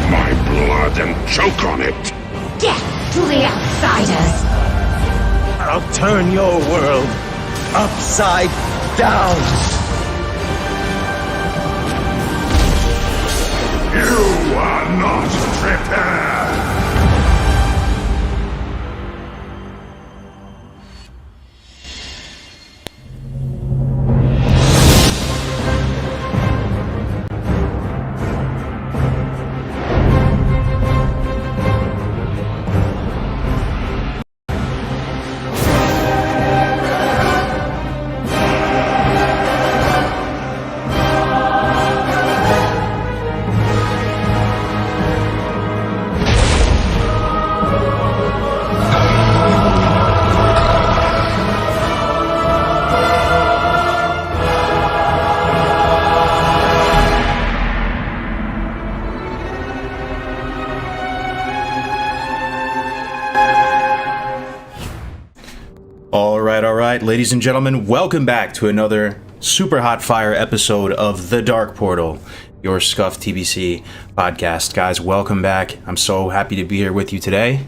my blood and choke on it. Death to the outsiders! I'll turn your world upside down! You are not prepared! All right, ladies and gentlemen, welcome back to another super hot fire episode of The Dark Portal, your scuffed TBC podcast. Guys, welcome back. I'm so happy to be here with you today.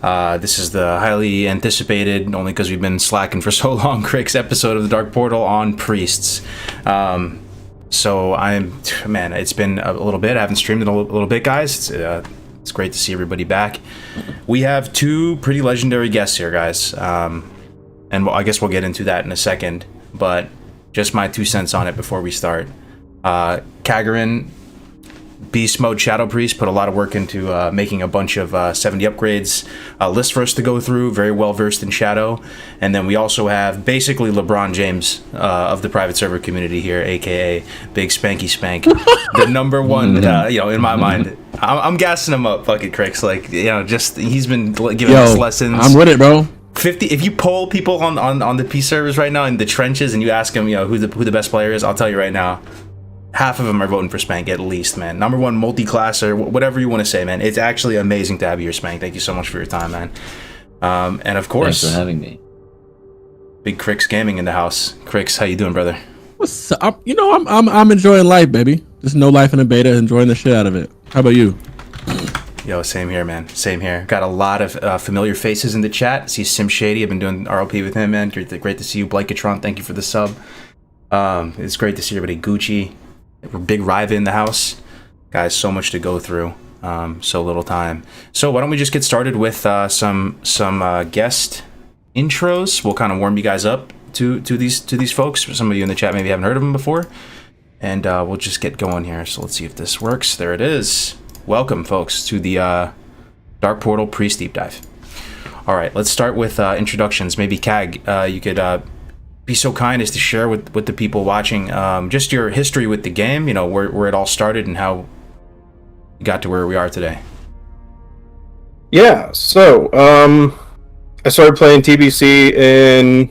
This is the highly anticipated, only because we've been slacking for so long, Crick's episode of The Dark Portal on priests. Man, it's been a little bit. I haven't streamed in a little bit, guys. It's great to see everybody back. We have two pretty legendary guests here, guys. And I guess we'll get into that in a second, but just my 2 cents on it before we start. Kagarin, Beast Mode Shadow Priest, put a lot of work into making a bunch of 70 upgrades, a list for us to go through, very well versed in Shadow. And then we also have basically LeBron James of the private server community here, aka Big Spanky Spank, the number one, in my mind. I'm gassing him up, fucking Cricks. Like, just he's been giving us lessons. I'm with it, bro. 50. If you poll people on the P servers right now in the trenches and you ask them, who the best player is, I'll tell you right now, half of them are voting for Spank at least, man. Number one multi-classer, whatever you want to say, man. It's actually amazing to have you here, Spank. Thank you so much for your time, man. And of course, thanks for having me. Big Cricks Gaming in the house. Cricks, how you doing, brother? What's up? I'm enjoying life, baby. Just no life in a beta, enjoying the shit out of it. How about you? Yo, same here, man. Same here. Got a lot of familiar faces in the chat. See Sim Shady. I've been doing RLP with him, man. Great to see you. Blankatron, thank you for the sub. It's great to see everybody. Gucci. Big Riva in the house. Guys, so much to go through. So little time. So why don't we just get started with some guest intros. We'll kind of warm you guys up to these folks. Some of you in the chat maybe haven't heard of them before. And we'll just get going here. So let's see if this works. There it is. Welcome, folks, to the Dark Portal Priest Deep Dive. All right, let's start with introductions. Maybe, Kag, you could be so kind as to share with the people watching just your history with the game, where it all started and how you got to where we are today. Yeah, so I started playing TBC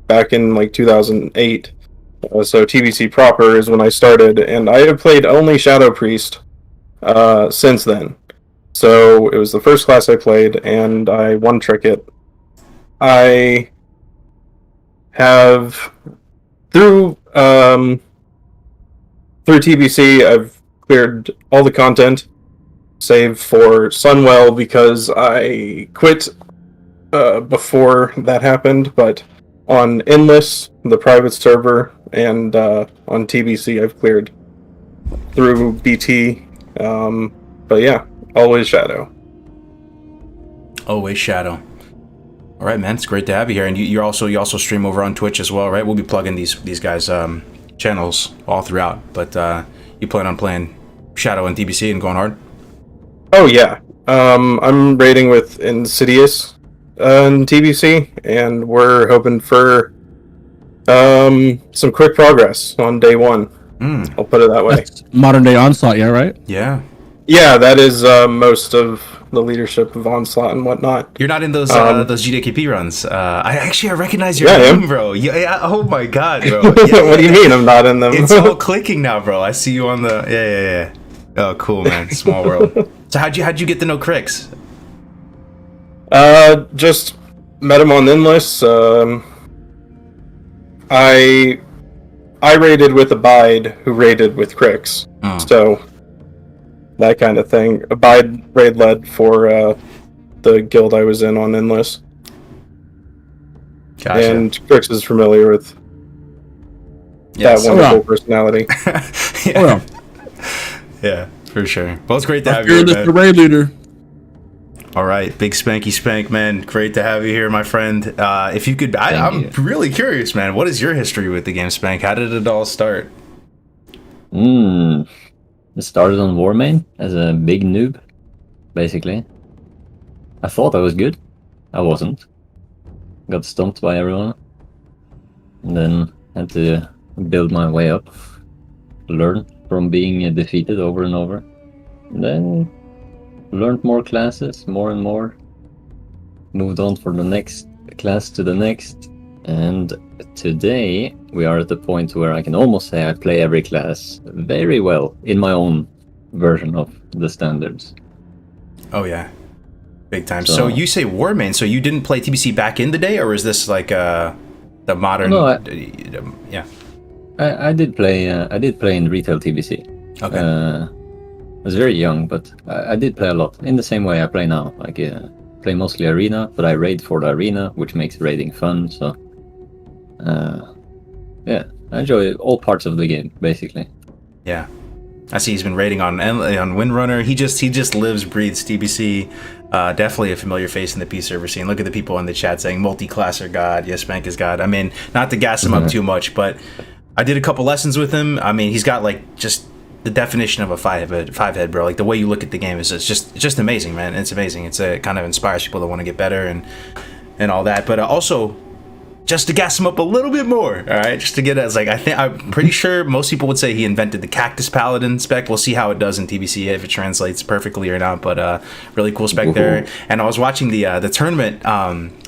back in like 2008. So TBC proper is when I started, and I have played only Shadow Priest since then. So it was the first class I played, and I won Tricket. I have through TBC, I've cleared all the content, save for Sunwell because I quit before that happened, but on Endless, the private server, and on TBC I've cleared through BT. But yeah, always Shadow. Always Shadow. All right, man, it's great to have you here. And you also stream over on Twitch as well, right? We'll be plugging these guys' channels all throughout. But you plan on playing Shadow and TBC and going hard? Oh yeah, I'm raiding with Insidious on TBC, and we're hoping for some quick progress on day one. I'll put it that way. That's modern day Onslaught, yeah, right? Yeah, that is most of the leadership of Onslaught and whatnot. You're not in those GDKP runs. I recognize your name, bro. Yeah, oh my god, bro. Yeah, what do you mean I'm not in them? It's all clicking now, bro. I see you on the yeah. Oh, cool, man. Small world. So how'd you get to know Cricks? Just met him on Endless. I raided with Abide, who raided with Cricks. Oh. So that kind of thing. Abide raid led for the guild I was in on Endless. Gotcha. And Crix is familiar with Yes. that wonderful personality. Yeah. Yeah, for sure. Well, it's great to have you here, Fearless man. raid leader. All right, big Spanky Spank, man. Great to have you here, my friend. If you could, I'm really curious, man. What is your history with the game, Spank? How did it all start? It started on Warmane as a big noob, basically. I thought I was good. I wasn't. Got stumped by everyone. And then had to build my way up. Learn from being defeated over and over. And then learned more classes, more and more. Moved on for the next class to the next. And today we are at the point where I can almost say I play every class very well in my own version of the standards. Oh, yeah. Big time. So you say Warmane, so you didn't play TBC back in the day, or is this like the modern... No, yeah. I did play in retail TBC. Okay. I was very young, but I did play a lot. In the same way I play now. Like, play mostly arena, but I raid for the arena, which makes raiding fun, so... yeah, I enjoy all parts of the game, basically. Yeah. I see he's been raiding on Windrunner. He just lives, breathes TBC. Definitely a familiar face in the P server scene. Look at the people in the chat saying multi-class are God. Yes, Spank is God. I mean, not to gas him up too much, but I did a couple lessons with him. I mean, he's got like just the definition of a five head, bro. Like the way you look at the game is just amazing, man. It's amazing. It kind of inspires people to want to get better and all that. But also, just to gas him up a little bit more, all right? Just to get us, like, I'm pretty sure most people would say he invented the Cactus Paladin spec. We'll see how it does in TBC, if it translates perfectly or not, but really cool spec there. And I was watching the tournament,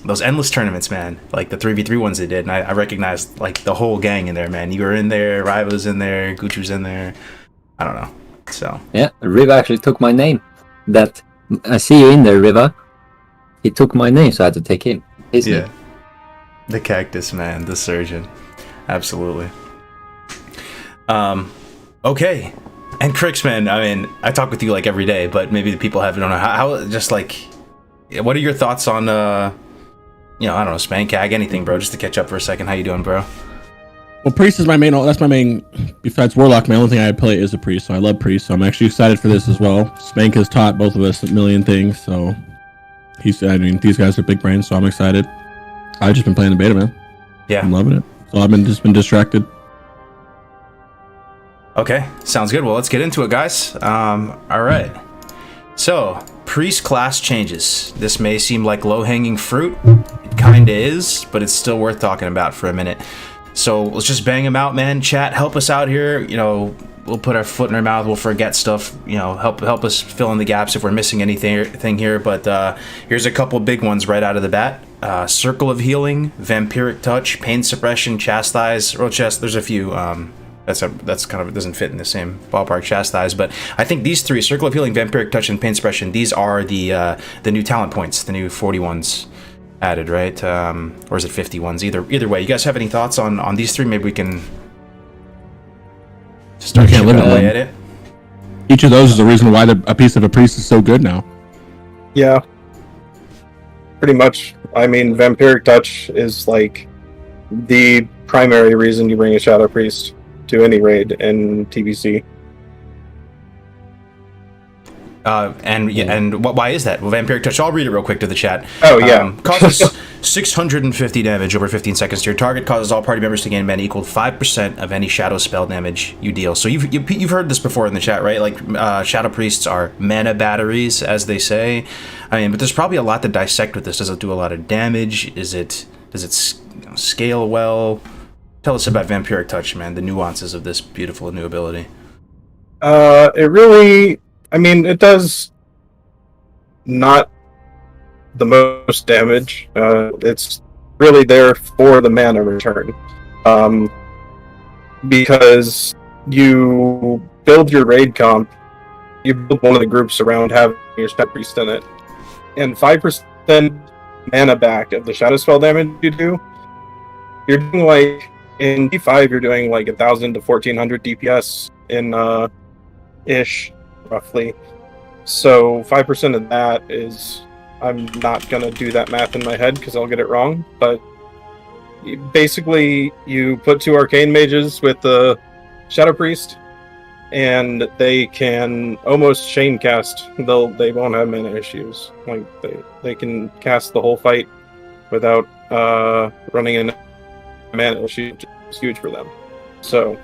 those endless tournaments, man, like the 3v3 ones they did, and I recognized, like, the whole gang in there, man. You were in there, Riva was in there, Gucci was in there. I don't know, so. Yeah, Riva actually took my name. That, I see you in there, Riva. He took my name, so I had to take him. His name. The Cactus Man, the Surgeon. Absolutely. Okay. And Crix, man, I mean, I talk with you like every day, but maybe the people don't know how just like, what are your thoughts on, I don't know, Speank Kag, anything, bro, just to catch up for a second. How you doing, bro? Well, Priest is that's my main, besides Warlock, my only thing I play is a Priest, so I love Priest, so I'm actually excited for this as well. Spank has taught both of us a million things, so these guys are big brains, so I'm excited. I've just been playing the beta, man. Yeah. I'm loving it. So I've been distracted. Okay, sounds good. Well, let's get into it, guys. All right. So, Priest class changes. This may seem like low-hanging fruit. It kinda is, but it's still worth talking about for a minute. So, let's just bang them out, man. Chat, help us out here. We'll put our foot in our mouth. We'll forget stuff. Help us fill in the gaps if we're missing anything here. But here's a couple big ones right out of the bat. Circle of Healing, Vampiric Touch, Pain Suppression, Chastise. There's a few. That's kind of doesn't fit in the same ballpark. Chastise, but I think these three: Circle of Healing, Vampiric Touch, and Pain Suppression. These are the new talent points, the new 40 ones added, right? Or is it 50 ones? Either way, you guys have any thoughts on these three? Maybe we can start chipping away at it. Each of those is the reason why a piece of a Priest is so good now. Yeah. Pretty much. I mean, Vampiric Touch is like the primary reason you bring a Shadow Priest to any raid in TBC. Why is that? Well, Vampiric Touch, I'll read it real quick to the chat. Oh, yeah. Causes 650 damage over 15 seconds to your target. Causes all party members to gain mana equal to 5% of any shadow spell damage you deal. So you've heard this before in the chat, right? Like, Shadow Priests are mana batteries, as they say. I mean, but there's probably a lot to dissect with this. Does it do a lot of damage? Does it scale well? Tell us about Vampiric Touch, man. The nuances of this beautiful new ability. It really... I mean, it does not the most damage. It's really there for the mana return. Because you build your raid comp, you build one of the groups around having your Step Priest in it, and 5% mana back of the shadow spell damage you do, you're doing like, in D5, you're doing like 1,000 to 1,400 DPS in ish. roughly. So 5% of that is, I'm not gonna do that math in my head because I'll get it wrong. But basically, you put 2 arcane mages with the Shadow Priest, and they can almost chain cast. They won't have mana issues. Like they can cast the whole fight without running in mana issue, which is huge for them. So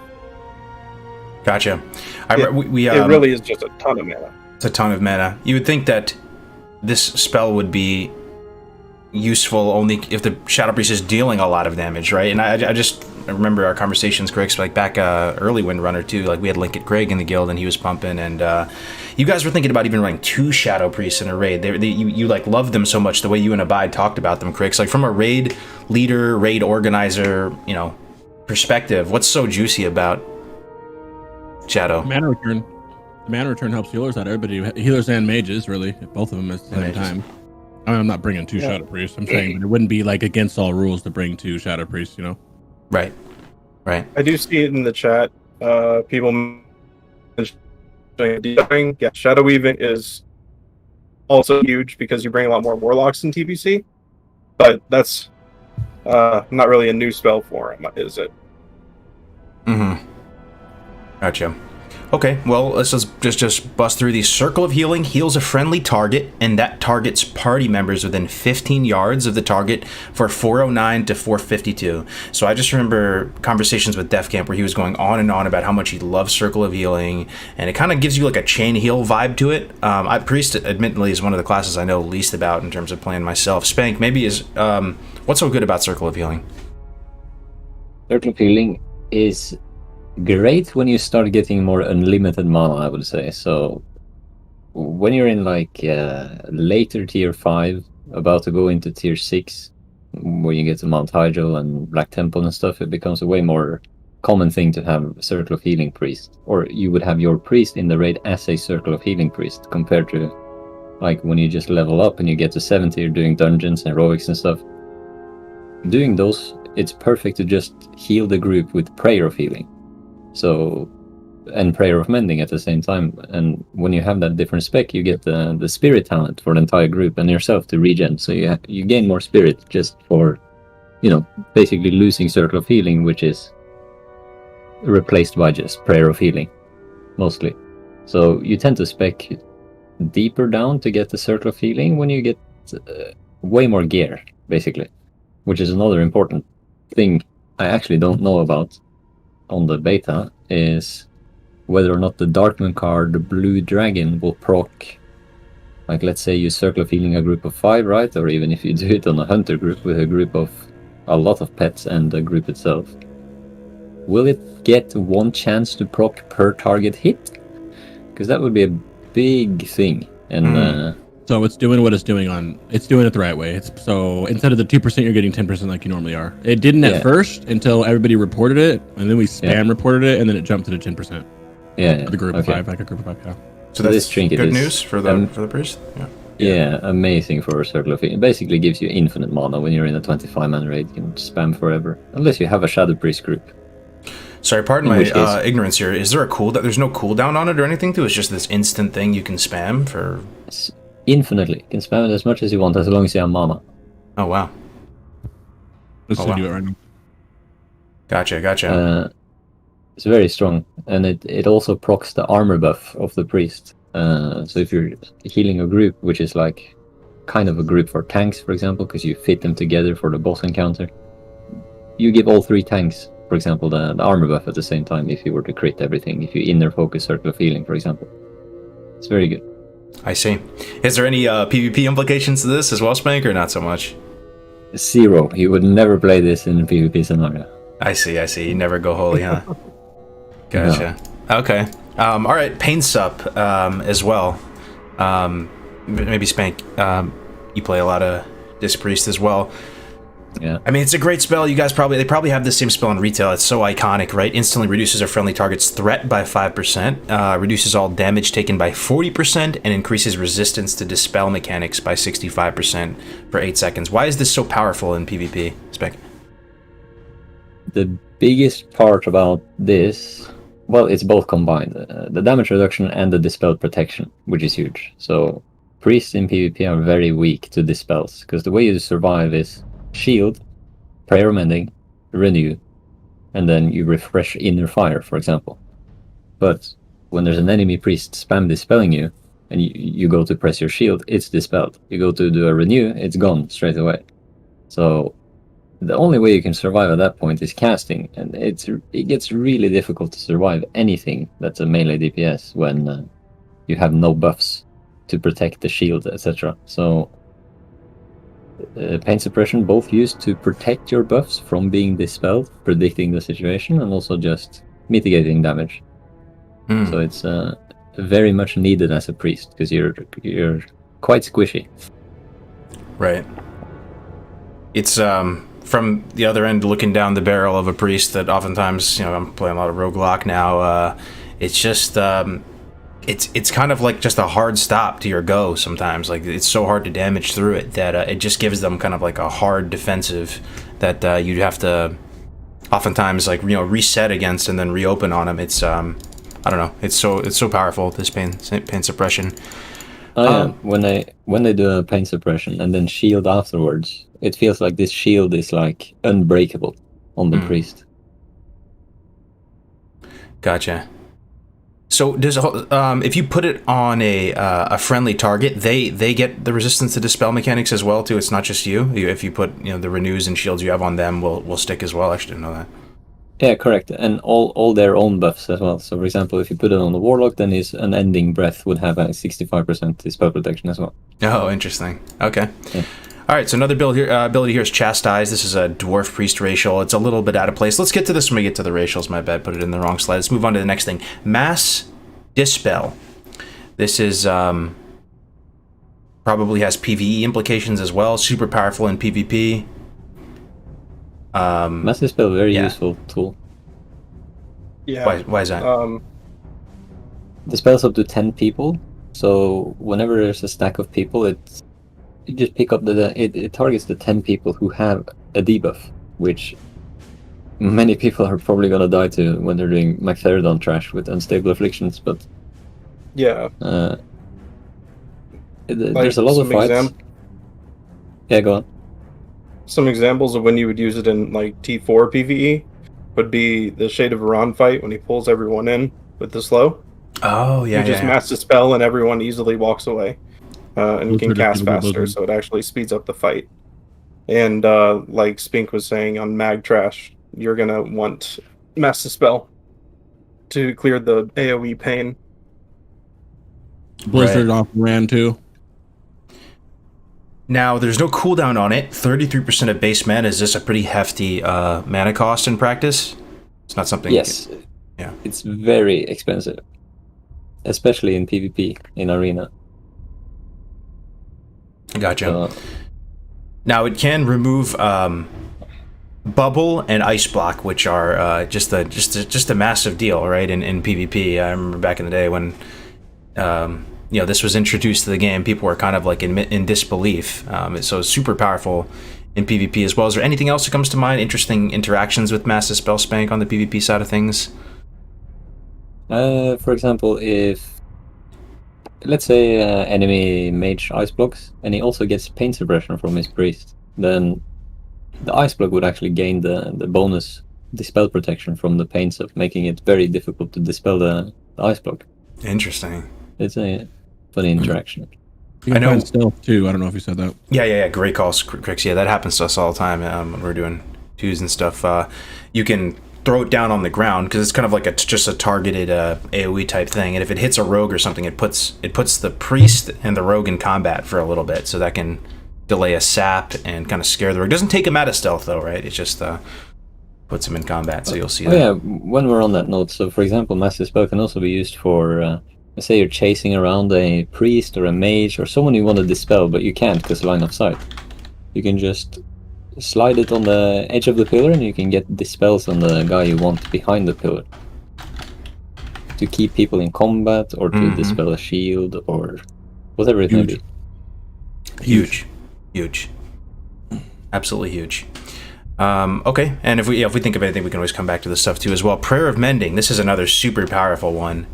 Gotcha. it really is just a ton of mana. It's a ton of mana. You would think that this spell would be useful only if the Shadow Priest is dealing a lot of damage, right? And I just remember our conversations, Greg, like back early Windrunner too. Like we had Linkit Greg in the guild, and he was pumping, and you guys were thinking about even running 2 Shadow Priests in a raid. You like loved them so much, the way you and Abide talked about them, Greg. Like from a raid leader, raid organizer, perspective, what's so juicy about Shadow? Mana return. The mana return helps healers out. Everybody, healers and mages, really, both of them at the same time. I mean, I'm not bringing 2 Shadow Priests. I'm saying it wouldn't be like against all rules to bring 2 Shadow Priests, Right. I do see it in the chat. People mentioning, yeah, Shadow Weaving is also huge because you bring a lot more Warlocks in TBC, but that's not really a new spell for him, is it? Mm-hmm. Gotcha. Okay, well, let's just bust through these. Circle of Healing heals a friendly target, and that target's party members within 15 yards of the target for 409 to 452. So I just remember conversations with Def Camp where he was going on and on about how much he loves Circle of Healing, and it kind of gives you like a chain heal vibe to it. Priest, admittedly, is one of the classes I know least about in terms of playing myself. Speank, maybe is what's so good about Circle of Healing? Circle of Healing is great when you start getting more unlimited mana, I would say. So when you're in like later tier 5, about to go into tier 6, where you get to Mount Hyjal and Black Temple and stuff, it becomes a way more common thing to have Circle of Healing priest, or you would have your priest in the raid as a Circle of Healing priest, compared to like when you just level up and you get to 70, you're doing dungeons and heroics and stuff. Doing those, it's perfect to just heal the group with Prayer of Healing. So, and Prayer of Mending at the same time. And when you have that different spec, you get the spirit talent for the entire group and yourself to regen. So you gain more spirit just for, basically losing Circle of Healing, which is replaced by just Prayer of Healing, mostly. So you tend to spec deeper down to get the Circle of Healing when you get way more gear, basically. Which is another important thing I actually don't know about on the beta, is whether or not the Darkmoon card, the Blue Dragon, will proc, like let's say you Circle of Healing a group of 5, right? Or even if you do it on a hunter group with a group of a lot of pets and the group itself. Will it get 1 chance to proc per target hit? Because that would be a big thing. And so it's doing what it's doing it's doing it the right way. So instead of the 2%, you're getting 10% like you normally are. It didn't at first until everybody reported it, and then we spam reported it, and then it jumped to the 10%. Yeah. For the group of 5, like a group of 5, yeah. So that's good news for the priest? Yeah, amazing for Circle of Healing. It basically gives you infinite mana when you're in a 25-man raid. You can spam forever. Unless you have a Shadow Priest group. Sorry, pardon my ignorance here. Is there a cooldown? There's no cooldown on it or anything, too? It's just this instant thing you can spam for... Infinitely. You can spam it as much as you want, as long as you have mana. Oh, wow. Let's do it right now. Gotcha. It's very strong. And it also procs the armor buff of the priest. So if you're healing a group, which is like kind of a group for tanks, for example, because you fit them together for the boss encounter, you give all 3 tanks, for example, the armor buff at the same time if you were to crit everything, if you inner focus Circle of Healing, for example. It's very good. I see. Is there any PvP implications to this as well, Speank, or not so much? 0. You would never play this in a PvP scenario. I see. You never go holy, huh? Gotcha. No. Okay. All right. Pain Sup as well. Maybe Speank, you play a lot of Disc Priest as well. Yeah. I mean, it's a great spell. You guys they probably have the same spell in retail. It's so iconic, right? Instantly reduces a friendly target's threat by 5%, reduces all damage taken by 40%, and increases resistance to dispel mechanics by 65% for 8 seconds. Why is this so powerful in PvP, Speck? The biggest part about this Well, it's both combined. The damage reduction and the dispel protection, which is huge. So priests in PvP are very weak to dispels, because the way you survive is shield, prayer mending, renew, and then you refresh inner fire, for example. But when there's an enemy priest spam dispelling you, and you go to press your shield, it's dispelled. You go to do a renew, it's gone straight away. So the only way you can survive at that point is casting, and it gets really difficult to survive anything that's a melee DPS when you have no buffs to protect the shield, etc. So pain suppression both used to protect your buffs from being dispelled, predicting the situation, and also just mitigating damage. So it's very much needed as a priest, because you're quite squishy. Right. It's from the other end, looking down the barrel of a priest that oftentimes, I'm playing a lot of roguelike now. It's just it's kind of like just a hard stop to your go sometimes. Like, it's so hard to damage through it that it just gives them kind of like a hard defensive that you'd have to oftentimes reset against and then reopen on them. It's I don't know. It's so powerful, this pain suppression. When they do a pain suppression and then shield afterwards, it feels like this shield is like unbreakable on the priest. Gotcha. So does if you put it on a friendly target, they get the resistance to dispel mechanics as well too? It's not just you. If you put the renews and shields you have on them will stick as well. I actually didn't know that. Yeah, correct. And all their own buffs as well. So for example, if you put it on the warlock, then his unending breath would have a 65% dispel protection as well. Oh, interesting. Okay. Yeah. All right, so another ability here is Chastise. This is a dwarf priest racial. It's a little bit out of place. Let's get to this when we get to the racials. My bad, put it in the wrong slide. Let's move on to the next thing. Mass Dispel. This is probably has PvE implications as well. Super powerful in PvP. Mass Dispel, very useful tool. Yeah. Why is that? Dispels up to 10 people. So whenever there's a stack of people, you just pick up it targets the 10 people who have a debuff, which many people are probably gonna die to when they're doing Mactherodon trash with unstable afflictions. But yeah, there's a lot of fights. Yeah, go on. Some examples of when you would use it in like T4 PvE would be the Shade of Iran fight when he pulls everyone in with the slow. Oh yeah, you just mass dispel and everyone easily walks away. And can cast faster, so it actually speeds up the fight. And like Speank was saying on Mag Trash, you're gonna want Mass Dispel to clear the AoE pain. Blizzard off ran too. Now, there's no cooldown on it. 33% of base mana. Is this a pretty hefty mana cost in practice? It's not something... Yes. Yeah. It's very expensive. Especially in PvP, in Arena. Gotcha. Now, it can remove Bubble and Ice Block, which are just a massive deal, right? In PvP, I remember back in the day when this was introduced to the game, people were kind of like in disbelief. So it's super powerful in PvP as well. Is there anything else that comes to mind? Interesting interactions with Mass Dispel Speank on the PvP side of things? For example, if let's say enemy mage ice blocks, and he also gets pain suppression from his priest, then the ice block would actually gain the bonus dispel protection from the pain sub, making it very difficult to dispel the ice block. Interesting. It's a funny interaction. You can find stealth too. I don't know if you said that. Yeah. Great calls, Crix. Yeah, that happens to us all the time when we're doing twos and stuff. You can throw it down on the ground because it's kind of like just a targeted AoE type thing, and if it hits a rogue or something, it puts the priest and the rogue in combat for a little bit, so that can delay a sap and kind of scare the rogue. It doesn't take him out of stealth though, right? It just puts him in combat, so you'll see that. Yeah, when we're on that note, so for example, Mass Dispel can also be used for let's say you're chasing around a priest or a mage or someone you want to dispel, but you can't because line of sight. You can just slide it on the edge of the pillar and you can get dispels on the guy you want behind the pillar. To keep people in combat or to dispel a shield or whatever it may be. Huge. Absolutely huge. Okay, and if we think of anything, we can always come back to this stuff too as well. Prayer of Mending. This is another super powerful one.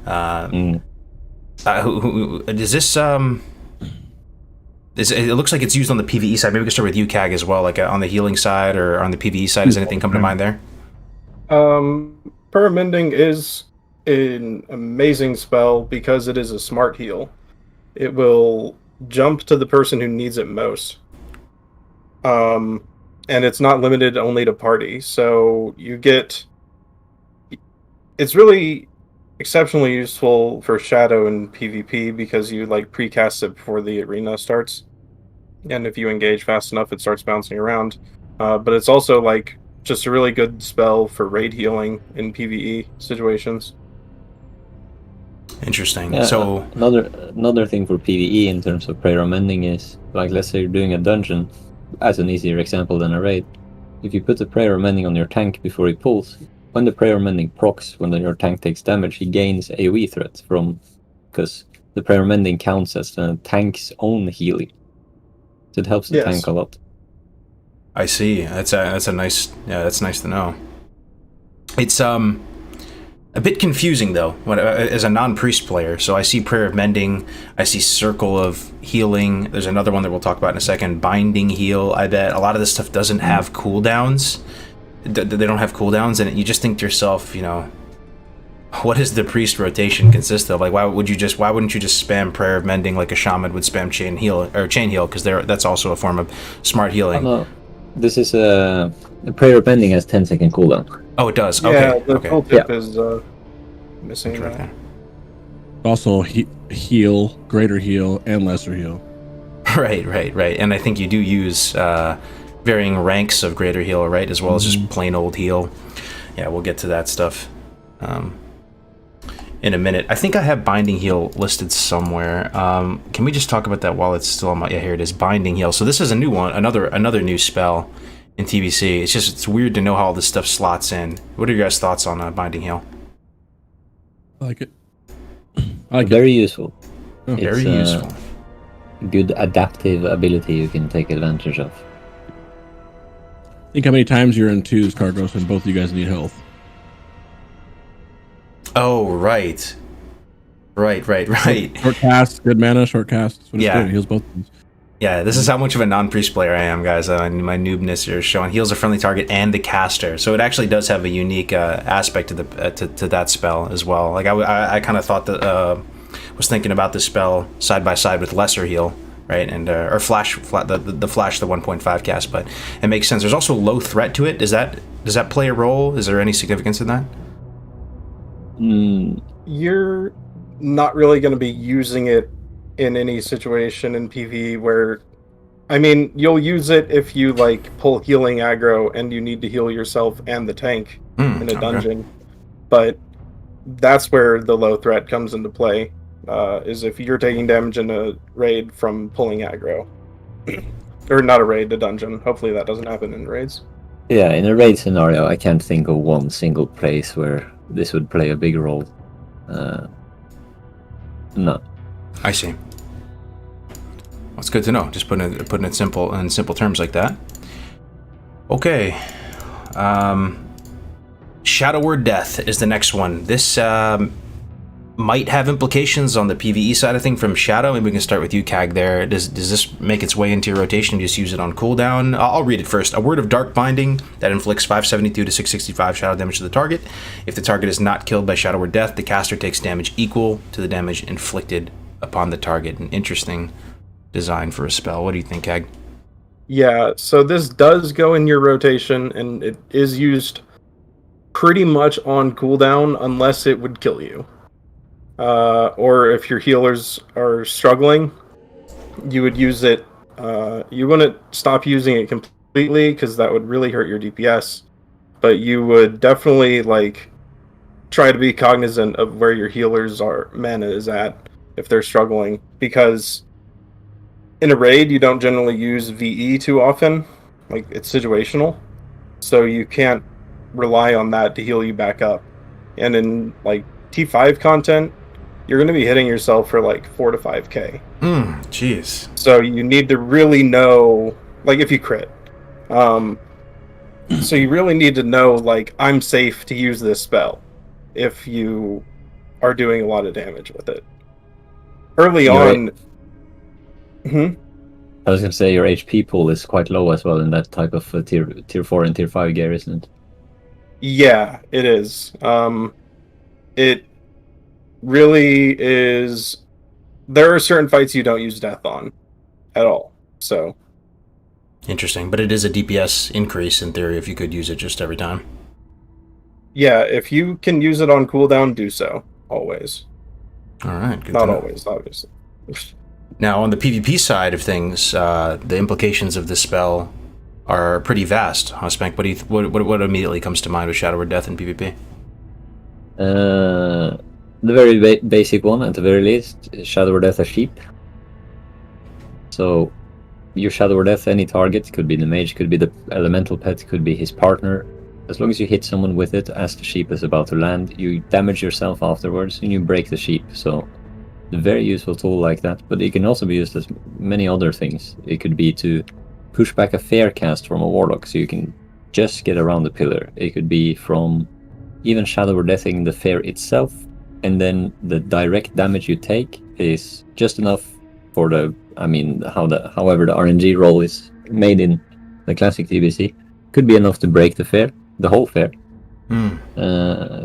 Is this it looks like it's used on the PvE side. Maybe we can start with you, Kag, as well, like on the healing side or on the PvE side. Does anything come to mind there? Prayer of Mending is an amazing spell because it is a smart heal. It will jump to the person who needs it most. And it's not limited only to party. So it's really exceptionally useful for Shadow and PvP because you like precast it before the arena starts. And if you engage fast enough, it starts bouncing around. But it's also like just a really good spell for raid healing in PvE situations. Interesting. Yeah, So another thing for PvE in terms of prayer of mending is, like, let's say you're doing a dungeon, as an easier example than a raid. If you put the prayer of mending on your tank before he pulls, when the prayer of mending procs, when your tank takes damage, he gains AoE threat because the prayer of mending counts as the tank's own healing. So it helps the tank a lot. I see. That's a nice. Yeah, that's nice to know. It's a bit confusing though, as a non-priest player. So I see Prayer of Mending, I see Circle of Healing. There's another one that we'll talk about in a second, Binding Heal. I bet a lot of this stuff doesn't have cooldowns. They don't have cooldowns, and you just think to yourself, what does the priest rotation consist of? Like, why wouldn't you just spam Prayer of Mending like a shaman would spam Chain Heal? Because that's also a form of smart healing. Oh, no. This is a Prayer of Mending has 10-second cooldown. Oh, it does. Yeah, Okay. the full tip is missing Right that. there. Also, heal, greater heal, and lesser heal. Right. And I think you do use varying ranks of greater heal, right, as well as just plain old heal. Yeah, we'll get to that stuff in a minute. I think I have Binding Heal listed somewhere. Can we just talk about that while it's still on my... Yeah, here it is, Binding Heal. So this is a new one, another new spell in TBC. It's weird to know how all this stuff slots in. What are your guys' thoughts on Binding Heal? I like it. Very useful. Oh, very useful. Good adaptive ability you can take advantage of. Think how many times you're in twos, Cargos, and both of you guys need health. Oh, right. Short cast, good mana, short cast. That's what it's doing. It heals both of them. Yeah, this is how much of a non-priest player I am, guys. My noobness here is showing. Heals a friendly target and the caster, so it actually does have a unique aspect to that spell as well. Like I kind of thought that was thinking about this spell side by side with lesser heal, right? And or flash the 1.5 cast, but it makes sense. There's also low threat to it. Does that play a role? Is there any significance in that? You're not really going to be using it in any situation in PvE where, I mean, you'll use it if you like pull healing aggro and you need to heal yourself and the tank in a dungeon. But that's where the low threat comes into play, is if you're taking damage in a raid from pulling aggro. Or not a raid, a dungeon. Hopefully that doesn't happen in raids. Yeah, in a raid scenario, I can't think of one single place where this would play a big role. No. I see. It's good to know. Just putting it in simple terms like that. Okay. Shadow Word Death is the next one. This might have implications on the PvE side of things from Shadow. Maybe we can start with you, Kag, there. Does this make its way into your rotation? Just use it on cooldown? I'll read it first. A Word of Dark Binding that inflicts 572 to 665 shadow damage to the target. If the target is not killed by Shadow Word Death, the caster takes damage equal to the damage inflicted upon the target. An interesting design for a spell. What do you think, Kag? Yeah, so this does go in your rotation, and it is used pretty much on cooldown unless it would kill you. Or if your healers are struggling, you would use it. You wouldn't stop using it completely because that would really hurt your DPS, but you would definitely try to be cognizant of where your healers' mana is at if they're struggling, because in a raid you don't generally use VE too often. It's situational, so you can't rely on that to heal you back up. And in T5 content, you're going to be hitting yourself for 4 to 5k. Jeez. So you need to really know, if you crit, So you really need to know, like, I'm safe to use this spell if you are doing a lot of damage with it. Early You're on... I was going to say your HP pool is quite low as well in that type of tier 4 and tier 5 gear, isn't it? Yeah, it is. It really is... There are certain fights you don't use death on at all, so... Interesting, but it is a DPS increase in theory if you could use it just every time. Yeah, if you can use it on cooldown, do so. Always. Alright, good Not to know. always, obviously. Now, on the PvP side of things, the implications of this spell are pretty vast. Huh, Speank? What immediately comes to mind with Shadow Word Death in PvP? The very basic one, at the very least, is Shadow Word Death a sheep. So, your Shadow Word Death, any target, could be the mage, could be the elemental pet, could be his partner. As long as you hit someone with it as the sheep is about to land, you damage yourself afterwards and you break the sheep. So, a very useful tool like that, but it can also be used as many other things. It could be to push back a fair cast from a warlock, so you can just get around the pillar. It could be from even Shadow Word Deathing the fair itself, and then the direct damage you take is just enough for the, however the RNG roll is made in the classic TBC, could be enough to break the fair, the whole fair.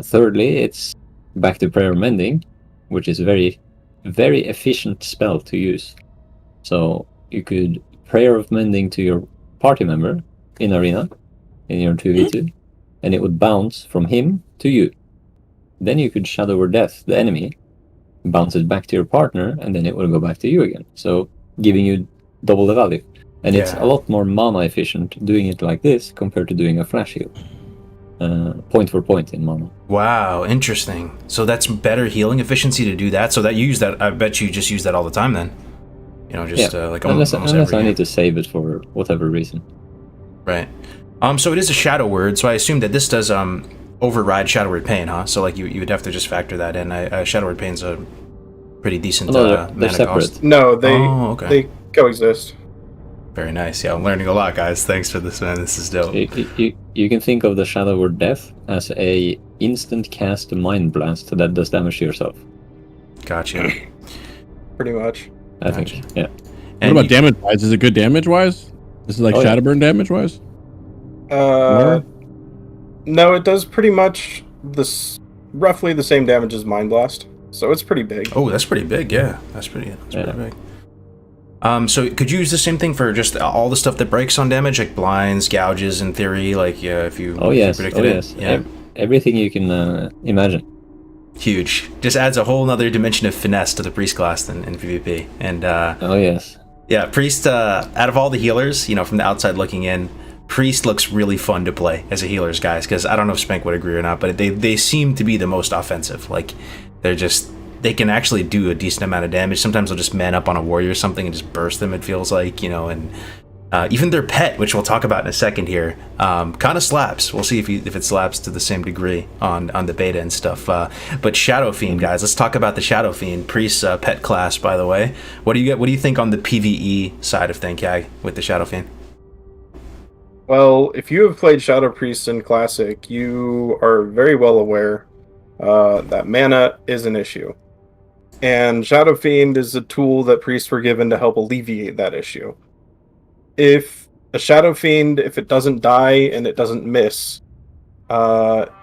Thirdly, it's back to prayer mending, which is a very, very efficient spell to use. So you could prayer of mending to your party member in arena, in your 2v2, and it would bounce from him to you. Then you could Shadow Word Death the enemy, bounce it back to your partner, and then it will go back to you again. So giving you double the value. And it's a lot more mana efficient doing it like this compared to doing a flash heal. Point for point in mana. Wow, interesting. So that's better healing efficiency to do that. So that you use that. I bet you just use that all the time then. You know, just like almost unless every I need to save it for whatever reason. Right. So it is a shadow word. So I assume that this does override Shadow Word Pain, huh? So like you would have to just factor that in. Shadow Word Pain's a pretty decent they're mana separate. cost. No, they coexist. Very nice. Yeah, I'm learning a lot, guys. Thanks for this, man. This is dope. You can think of the Shadow Word Death as a instant cast Mind Blast that does damage to yourself. Gotcha. Pretty much. I think. Yeah. What about damage wise? Is it good damage wise? This is like Shadowburn damage wise? No, it does pretty much roughly the same damage as Mind Blast. So it's pretty big. Oh, that's pretty big. Yeah, that's pretty big. So could you use the same thing for just all the stuff that breaks on damage, like blinds, gouges, in theory? Like, if you predicted it? Yeah. Everything you can imagine. Huge. Just adds a whole other dimension of finesse to the priest class in PvP. And yeah, priest. Out of all the healers, from the outside looking in, priest looks really fun to play as a healers, guys. Because I don't know if Speank would agree or not, but they seem to be the most offensive. Like they can actually do a decent amount of damage. Sometimes they'll just man up on a warrior or something and just burst them, it feels like, and even their pet, which we'll talk about in a second here, kind of slaps. We'll see if it slaps to the same degree on the beta and stuff. But Shadowfiend, guys, let's talk about the Shadowfiend, priest's pet class, by the way. What do you think on the PvE side of things, Kag, with the Shadowfiend? Well, if you have played Shadow Priest in Classic, you are very well aware that mana is an issue. And Shadow Fiend is a tool that priests were given to help alleviate that issue. If a Shadow Fiend, if it doesn't die and it doesn't miss,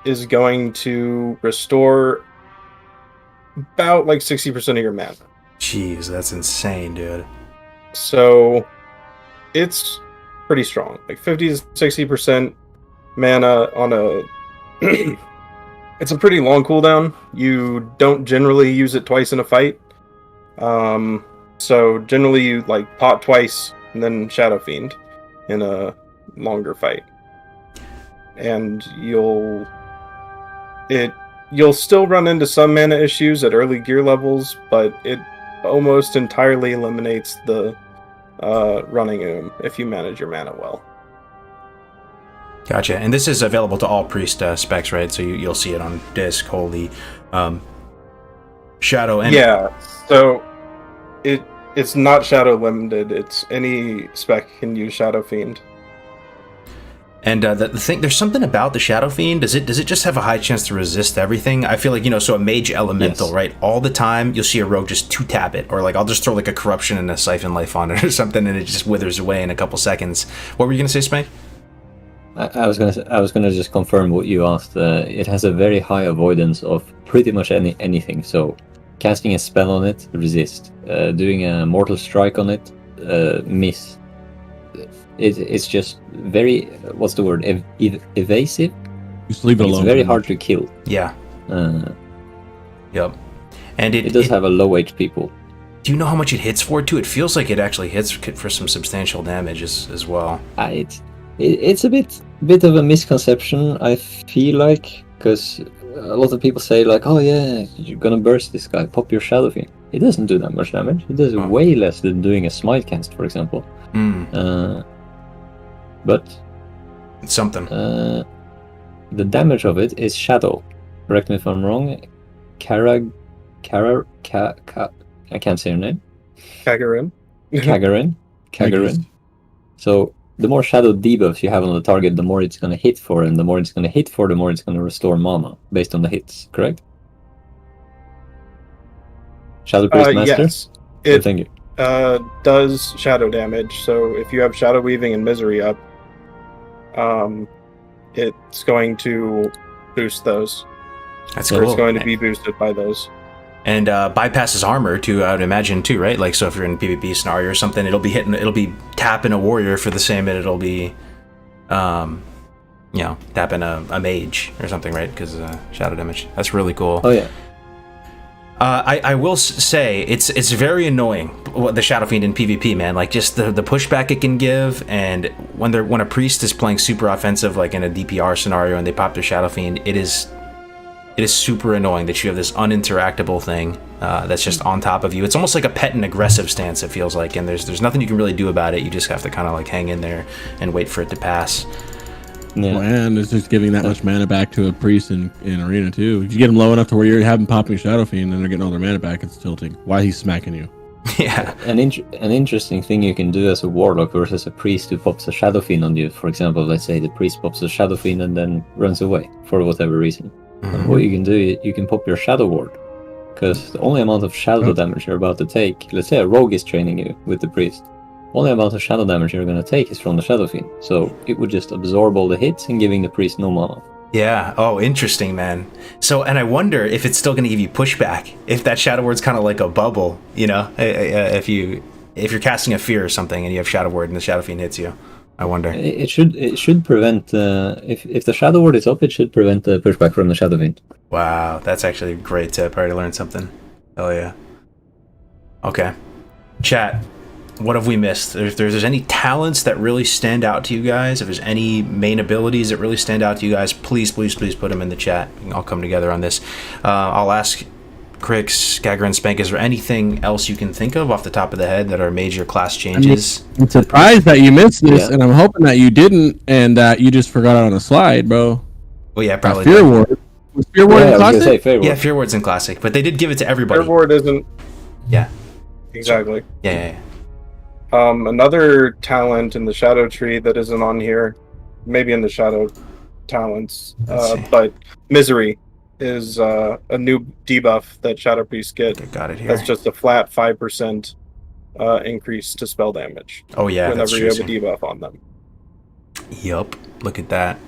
is going to restore about like 60% of your mana. Jeez, that's insane, dude. So it's pretty strong. Like 50 to 60% mana on a... It's a pretty long cooldown. You don't generally use it twice in a fight. So generally you like pot twice and then Shadow Fiend in a longer fight. And you'll still run into some mana issues at early gear levels, but it almost entirely eliminates the running if you manage your mana well. Gotcha. And this is available to all priest specs, right? So you'll see it on Disc, Holy, Shadow, and... Yeah, so it's not Shadow limited. It's any spec can use Shadow Fiend. And the thing, there's something about the Shadowfiend. Does it just have a high chance to resist everything? I feel like, so a mage elemental, Yes. right? All the time, you'll see a rogue just 2-tap it, or like I'll just throw like a corruption and a siphon life on it or something, and it just withers away in a couple seconds. What were you gonna say, Speank? I was gonna just confirm what you asked. It has a very high avoidance of pretty much anything. So, casting a spell on it, resist. Doing a mortal strike on it, miss. It's just very, what's the word? Evasive. Just leave it alone. It's very hard to kill. Yeah. Yep. And It does have a low HP pool. Do you know how much it hits for too? It feels like it actually hits for some substantial damage as well. It's a bit of a misconception, I feel like, because a lot of people say like, oh yeah, you're gonna burst this guy, pop your Shadowfiend. It doesn't do that much damage. It does way less than doing a smite cast, for example. But it's something. The damage of it is shadow. Correct me if I'm wrong. I can't say her name. Kagarin. Kagarin. So the more shadow debuffs you have on the target, the more it's going to hit for, and the more it's going to hit for, the more it's going to restore mana based on the hits. Correct? Shadow Priest Master. Yes. Thank you. Does shadow damage. So if you have Shadow Weaving and Misery up, it's going to boost those. That's Or cool. it's going to be boosted by those. And bypasses armor too, I would imagine too, right? Like, so if you're in a PvP scenario or something, it'll be tapping a warrior for the same, and it'll be, tapping a mage or something, right? Because shadow damage. That's really cool. Oh yeah. I will say it's very annoying, the Shadowfiend in PvP, man. Like, just the pushback it can give, and when a priest is playing super offensive, like in a DPR scenario, and they pop their Shadowfiend, it is super annoying that you have this uninteractable thing that's just on top of you. It's almost like a pet and aggressive stance, it feels like, and there's nothing you can really do about it. You just have to kind of like hang in there and wait for it to pass. Yeah. Well, and it's just giving that much mana back to a priest in arena too. If you get them low enough to where you're having popping Shadowfiend and they're getting all their mana back, it's tilting. Why he's smacking you? Yeah. An interesting thing you can do as a warlock versus a priest who pops a Shadowfiend on you. For example, let's say the priest pops a Shadowfiend and then runs away for whatever reason. And what you can do, you can pop your Shadow Ward, because the only amount of shadow damage you're about to take, let's say a rogue is training you with the priest, only amount of shadow damage you're going to take is from the Shadowfiend. So it would just absorb all the hits and giving the priest no mana. Yeah. Oh, interesting, man. So, and I wonder if it's still going to give you pushback. If that Shadow Word's kind of like a bubble, if you're casting a fear or something and you have Shadow Word and the Shadowfiend hits you. I wonder. It should prevent if the Shadow Word is up, it should prevent the pushback from the Shadowfiend. Wow, that's actually a great tip. I already learned something. Hell yeah. Okay. Chat, what have we missed? If there's any talents that really stand out to you guys, if there's any main abilities that really stand out to you guys, please put them in the chat. We can all come together on this. I'll ask Crix, Kagarin, Speank, is there anything else you can think of off the top of the head that are major class changes? I'm surprised that you missed this, Yeah. and I'm hoping that you didn't, and that you just forgot it on a slide, bro. Well, yeah, probably. Fear Ward. Was Fear Ward in I was gonna Classic? say Fair Ward. Yeah, Fear Ward's in Classic, but they did give it to everybody. Fair Ward isn't Yeah. exactly. Yeah. Another talent in the Shadow Tree that isn't on here, maybe in the Shadow talents, Let's see. but Misery is a new debuff that Shadow Priests get. I got it here. That's just a flat 5% increase to spell damage Oh yeah, that's whenever true. you have a debuff on them. Yup. Look at that.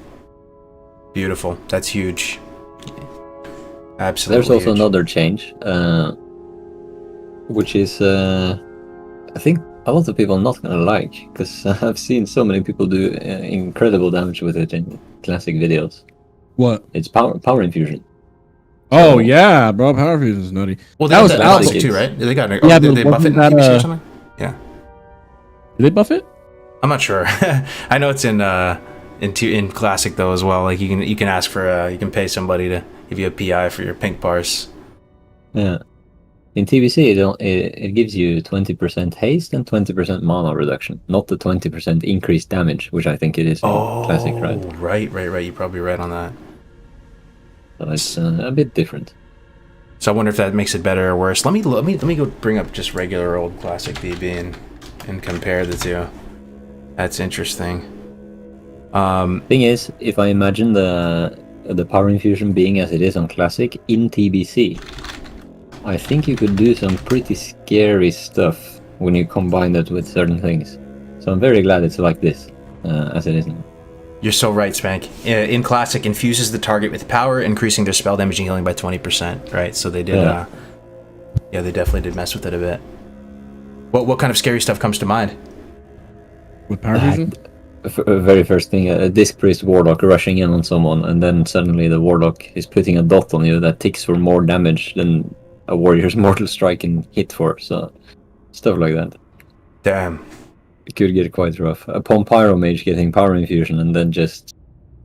Beautiful. That's huge. Absolutely. There's also huge. another change, which is I think a lot of people are not gonna like, because I've seen so many people do incredible damage with it in classic videos. What? It's power infusion. Oh, yeah, bro. Power Fusion is nutty. Well, that that was was out. Classic too, right? They got it. Yeah, Did but they buff it in wasn't that, PvC or something? Yeah. Did they buff it? I'm not sure. I know it's in Classic though as well. Like you can ask for you can pay somebody to give you a PI for your pink bars. Yeah. In TBC, it gives you 20% haste and 20% mana reduction, not the 20% increased damage, which I think it is in Classic, right? Right. You're probably right on that. So it's a bit different. So I wonder if that makes it better or worse. Let me go bring up just regular old Classic DB and compare the two. That's interesting. Thing is, if I imagine the power infusion being as it is on Classic in TBC, I think you could do some pretty scary stuff when you combine that with certain things. So I'm very glad it's like this, as it is now. You're so right, Speank. In Classic, infuses the target with power, increasing their spell damage and healing by 20%, right? So they did, yeah, they definitely did mess with it a bit. What kind of scary stuff comes to mind? With power fusion? Very first thing, a Disc Priest Warlock rushing in on someone, and then suddenly the Warlock is putting a dot on you that ticks for more damage than a Warrior's Mortal Strike can hit for, so stuff like that. Damn. It could get quite rough. Upon Pyro Mage getting power infusion and then just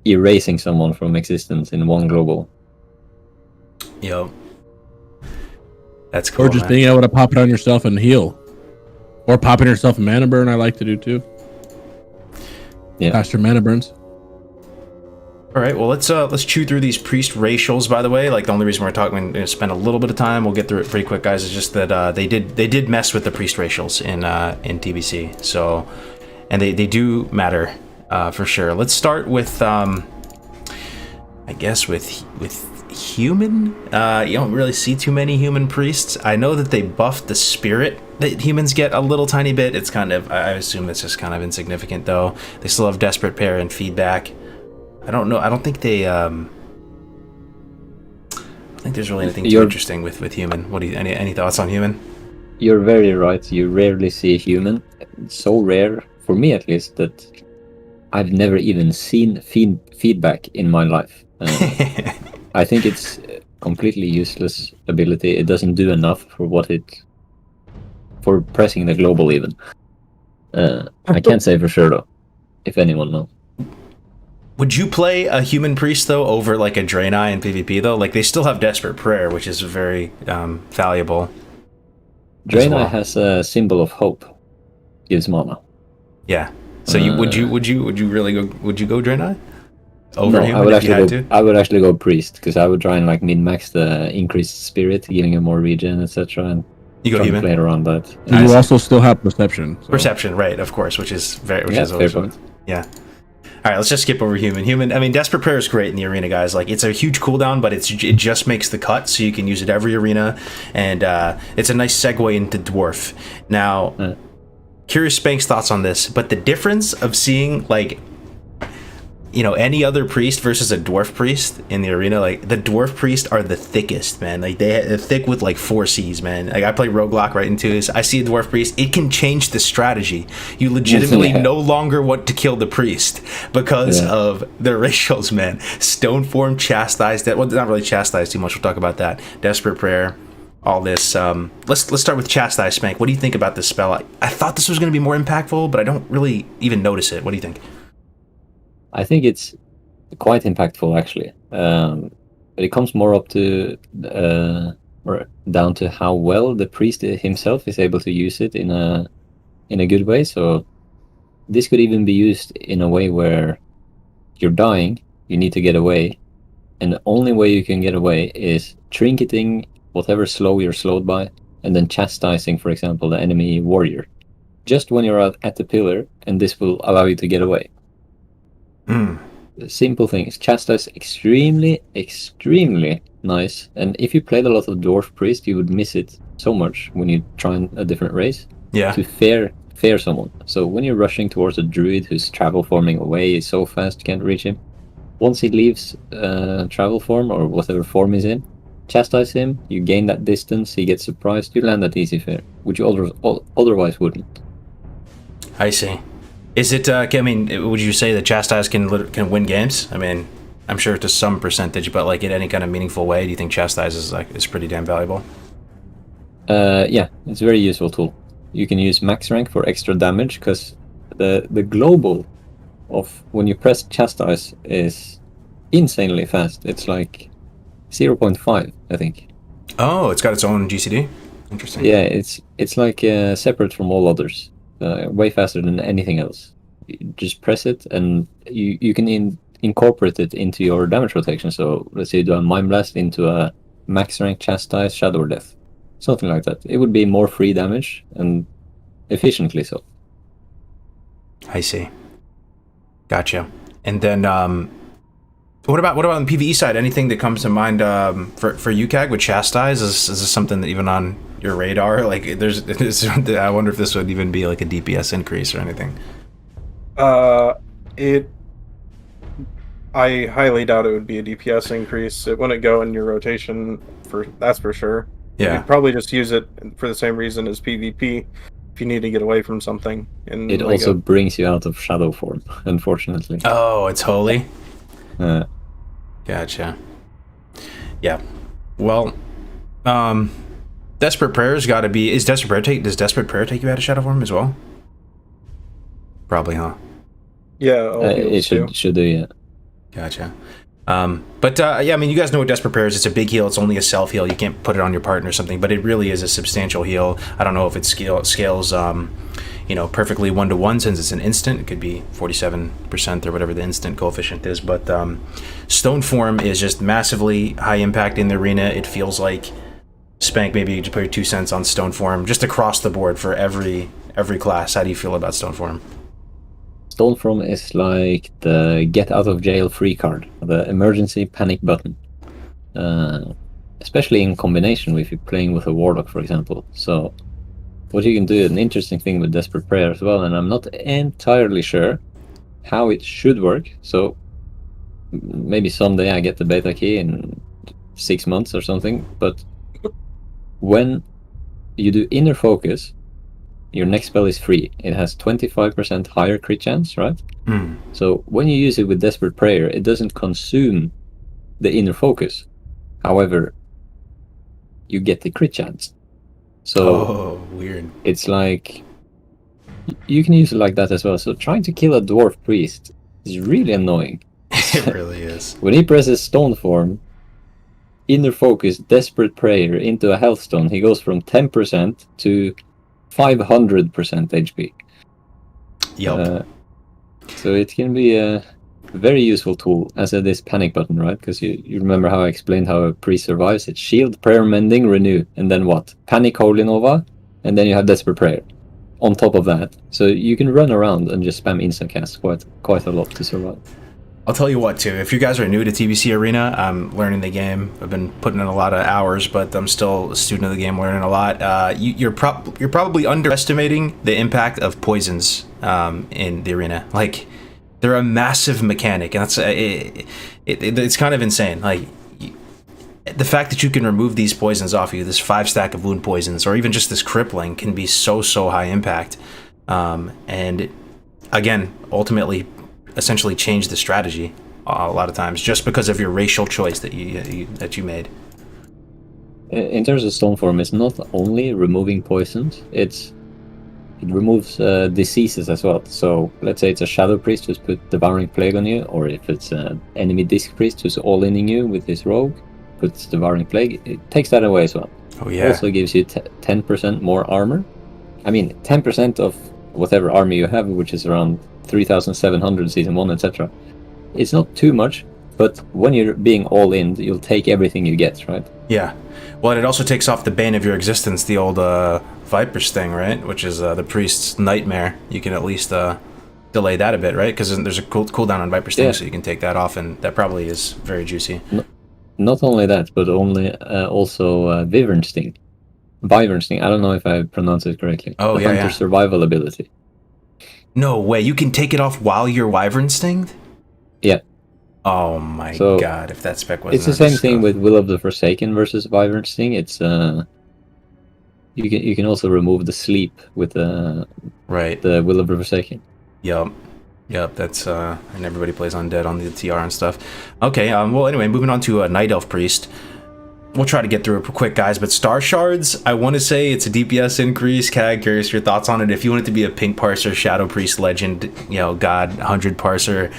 erasing someone from existence in one global. Yo. That's cool, Or just man. being able to pop it on yourself and heal. Or popping yourself a mana burn, I like to do too. Yeah. Faster mana burns. All right, well, let's chew through these priest racials. By the way, like the only reason we're going to spend a little bit of time, we'll get through it pretty quick, guys. Is just that they did mess with the priest racials in TBC. So, and they do matter for sure. Let's start with I guess with human. You don't really see too many human priests. I know that they buffed the spirit that humans get a little tiny bit. It's kind of, I assume it's just kind of insignificant though. They still have desperate pair and feedback. I don't know. I don't think they. I don't think there's really anything too interesting with human. What do you? Any thoughts on human? You're very right. You rarely see a human. It's so rare, for me at least, that I've never even seen feedback in my life. I think it's a completely useless ability. It doesn't do enough for pressing the global even. I can't say for sure though, if anyone knows. Would you play a human priest though over like a Draenei in PvP though? Like they still have desperate prayer, which is very valuable. Draenei has a symbol of hope. Gives mana. Yeah. So would you really go? Would you go Draenei over No, human I would if you had actually to? I would actually go priest because I would try and like min-max the increased spirit, giving him more regen, etc. And You go try to human. play around that. You will also still have perception. So. Perception, right? Of course, which is Fair always point. yeah. All right, let's just skip over human. Human, I mean, Desperate Prayer is great in the arena, guys. Like, it's a huge cooldown, but it just makes the cut, so you can use it every arena, and it's a nice segue into Dwarf. Now, curious Spank's thoughts on this, but the difference of seeing, like, you know, any other priest versus a dwarf priest in the arena, like the dwarf priest are the thickest, man. Like they're thick with like 4 C's, man. Like I play Roguelock right into this. I see a dwarf priest, it can change the strategy. You legitimately no longer want to kill the priest because of their racials, man. Stoneform, chastised, well, not really chastised too much. We'll talk about that. Desperate Prayer, all this. Let's start with Chastise, Spank. What do you think about this spell? I thought this was going to be more impactful, but I don't really even notice it. What do you think? I think it's quite impactful actually, but it comes more up to or down to how well the priest himself is able to use it in a good way. So this could even be used in a way where you're dying, you need to get away, and the only way you can get away is trinketing whatever slow you're slowed by, and then chastising, for example, the enemy warrior, just when you're at the pillar, and this will allow you to get away. Simple things. Chastise extremely nice, and if you played a lot of Dwarf Priest, you would miss it so much when you try a different race. Yeah. To fair someone. So when you're rushing towards a druid who's travel forming away, is so fast you can't reach him. Once he leaves travel form or whatever form he's in, chastise him. You gain that distance. He gets surprised. You land that easy fair, which you otherwise wouldn't. I see. Is it? I mean, would you say that Chastise can win games? I mean, I'm sure to some percentage, but like in any kind of meaningful way, do you think Chastise is pretty damn valuable? Yeah, it's a very useful tool. You can use max rank for extra damage because the global of when you press Chastise is insanely fast. It's like 0.5, I think. Oh, it's got its own GCD. Interesting. Yeah, it's like separate from all others. Way faster than anything else. You just press it and you can incorporate it into your damage rotation. So let's say you do a Mind Blast into a max rank Chastise, Shadow or Death. Something like that. It would be more free damage and efficiently so. I see. Gotcha. And then what about on the PvE side? Anything that comes to mind for you, Kag, with Chastise? Is this something that even on your radar? Like, I wonder if this would even be like a DPS increase or anything. I highly doubt it would be a DPS increase. It wouldn't go in your rotation, that's for sure. Yeah. You'd probably just use it for the same reason as PvP, if you need to get away from something. It also brings you out of shadow form, unfortunately. Oh, it's holy? Gotcha. Yeah. Well, Desperate Prayer's got to be... does Desperate Prayer take you out of shadow form as well? Probably, huh? Yeah, it should do, yeah. Gotcha. Yeah, I mean, you guys know what Desperate Prayer is. It's a big heal. It's only a self heal. You can't put it on your partner or something, but it really is a substantial heal. I don't know if it scales, perfectly 1-to-1 since it's an instant. It could be 47% or whatever the instant coefficient is. But Stone Form is just massively high impact in the arena. It feels like Speank, maybe you just put your 2 cents on Stone Form just across the board for every class. How do you feel about Stone Form? Stone Form is like the get out of jail free card, the emergency panic button. Especially in combination with you playing with a Warlock, for example. So what you can do, an interesting thing with Desperate Prayer as well, and I'm not entirely sure how it should work. So maybe someday I get the beta key in 6 months or something, but when you do Inner Focus, your next spell is free. It has 25% higher crit chance, right? So when you use it with Desperate Prayer, it doesn't consume the Inner Focus. However, you get the crit chance. So weird. It's like you can use it like that as well. So trying to kill a Dwarf Priest is really annoying. It really is. When he presses Stone Form, Inner Focus, Desperate Prayer into a Health Stone, he goes from 10% to 500% HP. Yep. So it can be a very useful tool as this panic button, right? Because you remember how I explained how a priest survives? It's shield, prayer, mending, renew, and then what? Panic, holy nova, and then you have desperate prayer on top of that. So you can run around and just spam instant cast quite a lot to survive. I'll tell you what, too. If you guys are new to TBC Arena, I'm learning the game. I've been putting in a lot of hours, but I'm still a student of the game, learning a lot. You're probably underestimating the impact of poisons in the arena. Like, they're a massive mechanic, and that's it's kind of insane. Like, the fact that you can remove these poisons off you, this 5 stack of wound poisons, or even just this crippling, can be so high impact. And again, ultimately, essentially change the strategy a lot of times just because of your racial choice that you made. In terms of Stone Form, it's not only removing poisons, it removes diseases as well. So let's say it's a Shadow Priest who's put Devouring Plague on you, or if it's an enemy Disc Priest who's all-inning you with his Rogue, puts Devouring Plague, it takes that away as well. Oh yeah. Also gives you 10% more armor. I mean, 10% of whatever armor you have, which is around 3,700 Season 1, etc. It's not too much, but when you're being all in, you'll take everything you get, right? Yeah. Well, and it also takes off the bane of your existence, the old Viper Sting, right? Which is the priest's nightmare. You can at least delay that a bit, right? Because there's a cooldown on Viper Sting, yeah. So you can take that off, and that probably is very juicy. Not only that, but also Wyvern Sting. Wyvern Sting. I don't know if I pronounced it correctly. Oh, the yeah, Hunter survival ability. No way, you can take it off while you're Wyvern Stinged? Yeah. Oh my god, if that spec wasn't... It's the same thing with Will of the Forsaken versus Wyvern Sting. It's you can also remove the sleep with the Will of the Forsaken. Yep, that's and everybody plays undead on the TR and stuff. Okay, well anyway, moving on to Night Elf Priest. We'll try to get through it quick, guys, but Star Shards, I want to say it's a DPS increase. Kag, curious your thoughts on it. If you want it to be a pink parser, Shadow Priest, Legend, God, 100 parser,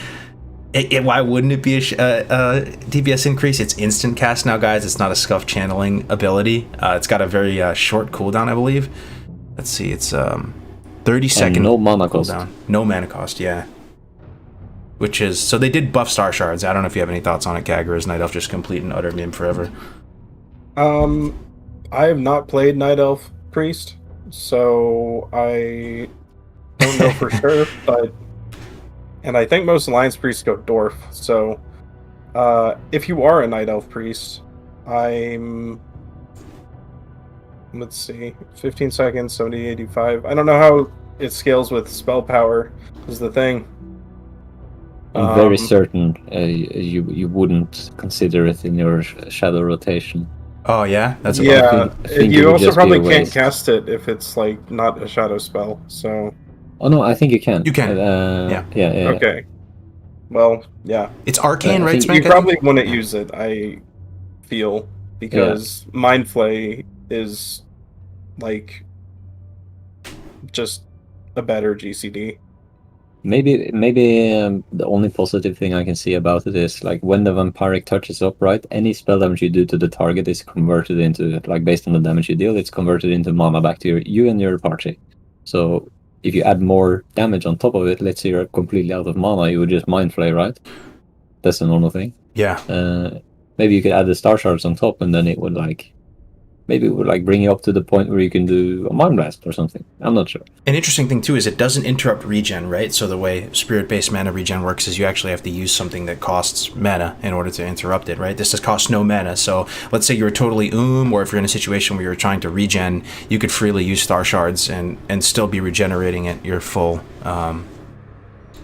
why wouldn't it be a DPS increase? It's instant cast now, guys. It's not a scuff channeling ability. It's got a very short cooldown, I believe. Let's see, it's 30-second no mana cost. cooldown. No mana cost, yeah. Which is, so they did buff Star Shards. I don't know if you have any thoughts on it, Kag, or is Night Elf just complete and utter meme forever? I have not played Night Elf Priest, so I don't know for sure, but and I think most Alliance priests go Dwarf. So, if you are a Night Elf priest, let's see, 15 seconds, 70, 85. I don't know how it scales with spell power, is the thing. I'm very certain you wouldn't consider it in your shadow rotation. Oh yeah, that's yeah. I think it You would also just be a probably can't waste. cast it if it's like not a shadow spell. So Oh no, I think you can. You can. Yeah. okay. Well, yeah. It's arcane, I right? think Spank? You I think? probably wouldn't use it. I feel because Mind Flay is like just a better GCD. Maybe the only positive thing I can see about it is like when the vampiric touch is up, right? Any spell damage you do to the target is converted into, like, based on the damage you deal, it's converted into mana back to you and your party. So if you add more damage on top of it, let's say you're completely out of mana, you would just mind flay, right? That's the normal thing. Yeah. Maybe you could add the star shards on top, and then it would bring you up to the point where you can do a mind blast or something. I'm not sure. An interesting thing too is it doesn't interrupt regen, right? So the way spirit-based mana regen works is you actually have to use something that costs mana in order to interrupt it, right? This just costs no mana. So let's say you're totally or if you're in a situation where you're trying to regen, you could freely use star shards and still be regenerating at your full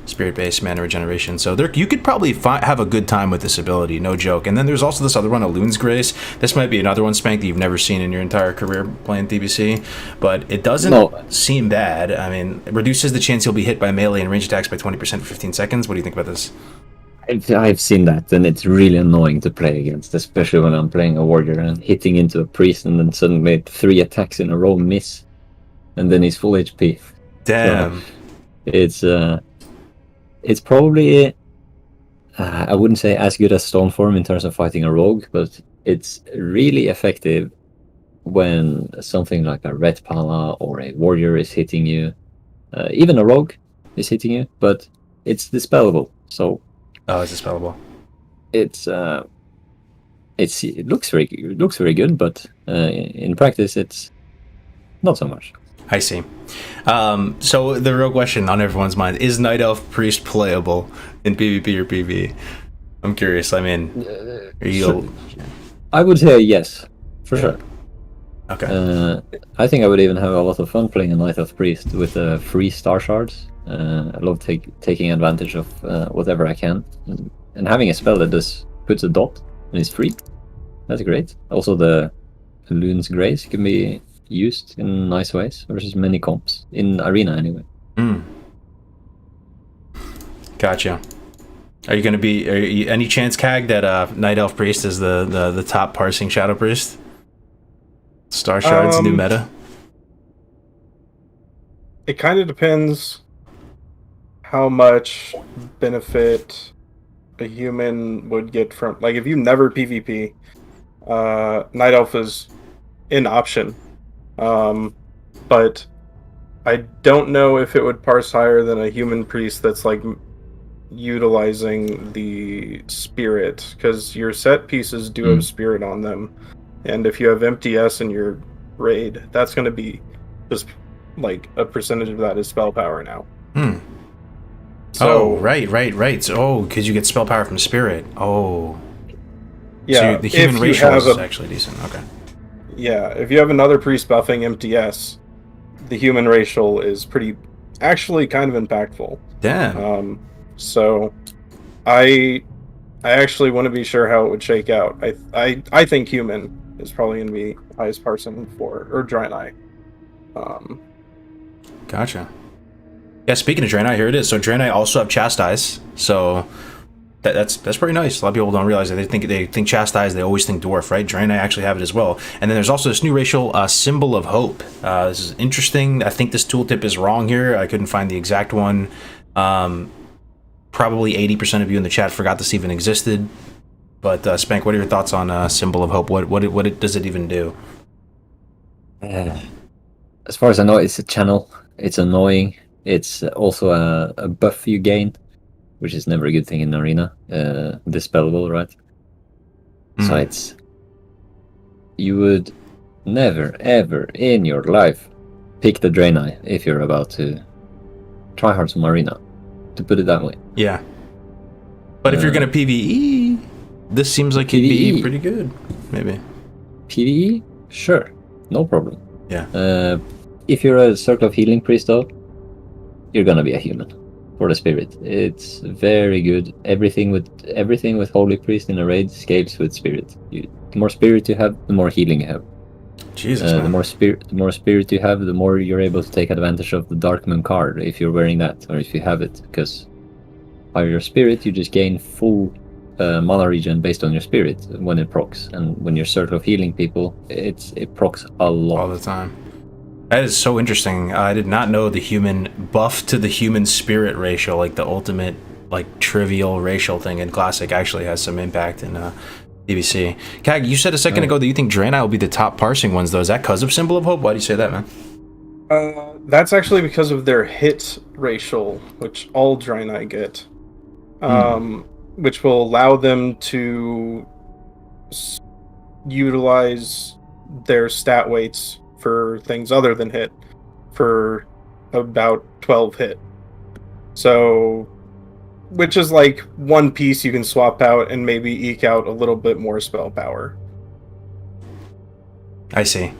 spirit-based mana regeneration. So you could probably have a good time with this ability, no joke. And then there's also this other one, Loon's Grace. This might be another one, Spank, that you've never seen in your entire career playing TBC, but it doesn't seem bad. I mean, it reduces the chance you'll be hit by melee and range attacks by 20% for 15 seconds. What do you think about this? I've seen that, and it's really annoying to play against, especially when I'm playing a warrior and hitting into a priest and then suddenly 3 attacks in a row miss, and then he's full HP. Damn. So it's probably, I wouldn't say as good as Stoneform in terms of fighting a rogue, but it's really effective when something like a Red Pala or a warrior is hitting you. Even a rogue is hitting you, but it's dispellable. So it's dispellable. It looks very good, but in practice it's not so much. I see. So the real question on everyone's mind is Night Elf Priest playable in PvP or PvE? I'm curious. I mean, I would say yes, for sure. Okay. I think I would even have a lot of fun playing a Night Elf Priest with free star shards. I love taking advantage of whatever I can, and having a spell that just puts a dot and is free. That's great. Also, the Loon's Grace can be used in nice ways versus many comps in arena anyway. Gotcha. Are you going to be any chance, Kag, that Night Elf Priest is the top parsing Shadow Priest? Star Shards new meta? It kind of depends how much benefit a human would get from, like, if you never PvP, Night Elf is an option. But I don't know if it would parse higher than a human priest that's like utilizing the spirit, because your set pieces do have spirit on them, and if you have MTS in your raid, that's going to be just like a percentage of that is spell power now. So, right. So, because you get spell power from spirit. Yeah, so the human ratio is actually decent. Okay. Yeah, if you have another priest buffing MTS, the human racial is actually kind of impactful. Damn. So I actually want to be sure how it would shake out. I think human is probably going to be highest parsing for, or Draenei. Gotcha. Yeah, speaking of Draenei, here it is. So Draenei also have Chastise. So that's pretty nice. A lot of people don't realize that they think Chastise, they always think Dwarf, right? Draenei actually have it as well. And then there's also this new racial Symbol of Hope. This is interesting. I think this tooltip is wrong here. I couldn't find the exact one. Probably 80% of you in the chat forgot this even existed. But Spank, what are your thoughts on Symbol of Hope? What does it even do? As far as I know, it's a channel. It's annoying. It's also a buff you gain, which is never a good thing in arena. Dispellable, right? So you would never, ever in your life pick the Draenei if you're about to try hard some arena, to put it that way. Yeah. But if you're gonna PvE, this seems like it'd be pretty good. Maybe. PvE? Sure. No problem. Yeah. If you're a Circle of Healing priest, though, you're gonna be a human for the spirit. It's very good. Everything with Holy Priest in a raid scales with spirit. The more spirit you have, the more healing you have. Jesus, The more spirit you have, the more you're able to take advantage of the Dark Moon card if you're wearing that, or if you have it. Because by your spirit, you just gain full mana regen based on your spirit when it procs, and when you're Circle of Healing people, it procs a lot all the time. That is so interesting. I did not know the human buff to the human spirit ratio, like the ultimate, like trivial racial thing in Classic, actually has some impact in TBC. Kag, you said a second ago that you think Draenei will be the top parsing ones, though. Is that because of Symbol of Hope? Why do you say that, man? That's actually because of their hit racial, which all Draenei get, which will allow them to utilize their stat weights for things other than hit for about 12 hit. So, which is like one piece you can swap out and maybe eke out a little bit more spell power. I see.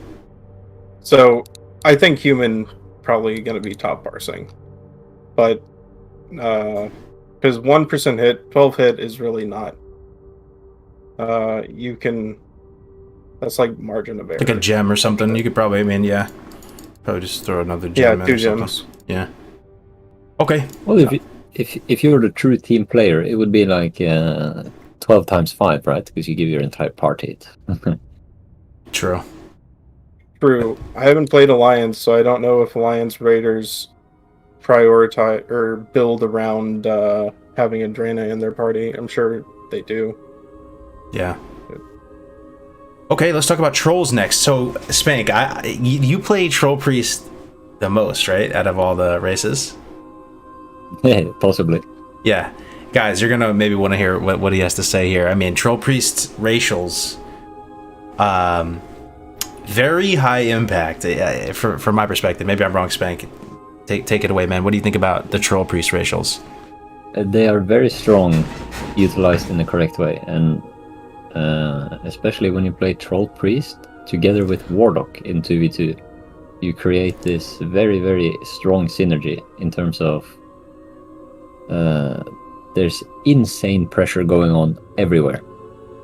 So, I think human probably going to be top parsing. But, because 1% hit, 12 hit is really not. You can... That's like margin of error. Like a gem or something. You could probably, probably just throw another gem in. 2 gems. Yeah. Okay. Well, if you're the true team player, it would be like 12 times 5, right? Because you give your entire party it. True. True. I haven't played Alliance, so I don't know if Alliance Raiders prioritize or build around having a Draenei in their party. I'm sure they do. Yeah. Okay, let's talk about trolls next. So, Speank, you play Troll Priest the most, right? Out of all the races? Yeah, possibly. Yeah. Guys, you're gonna maybe want to hear what he has to say here. I mean, Troll Priest racials, very high impact from my perspective. Maybe I'm wrong, Speank. Take it away, man. What do you think about the Troll Priest racials? They are very strong, utilized in the correct way, and especially when you play Troll Priest together with Warlock in 2v2, you create this very, very strong synergy in terms of there's insane pressure going on everywhere.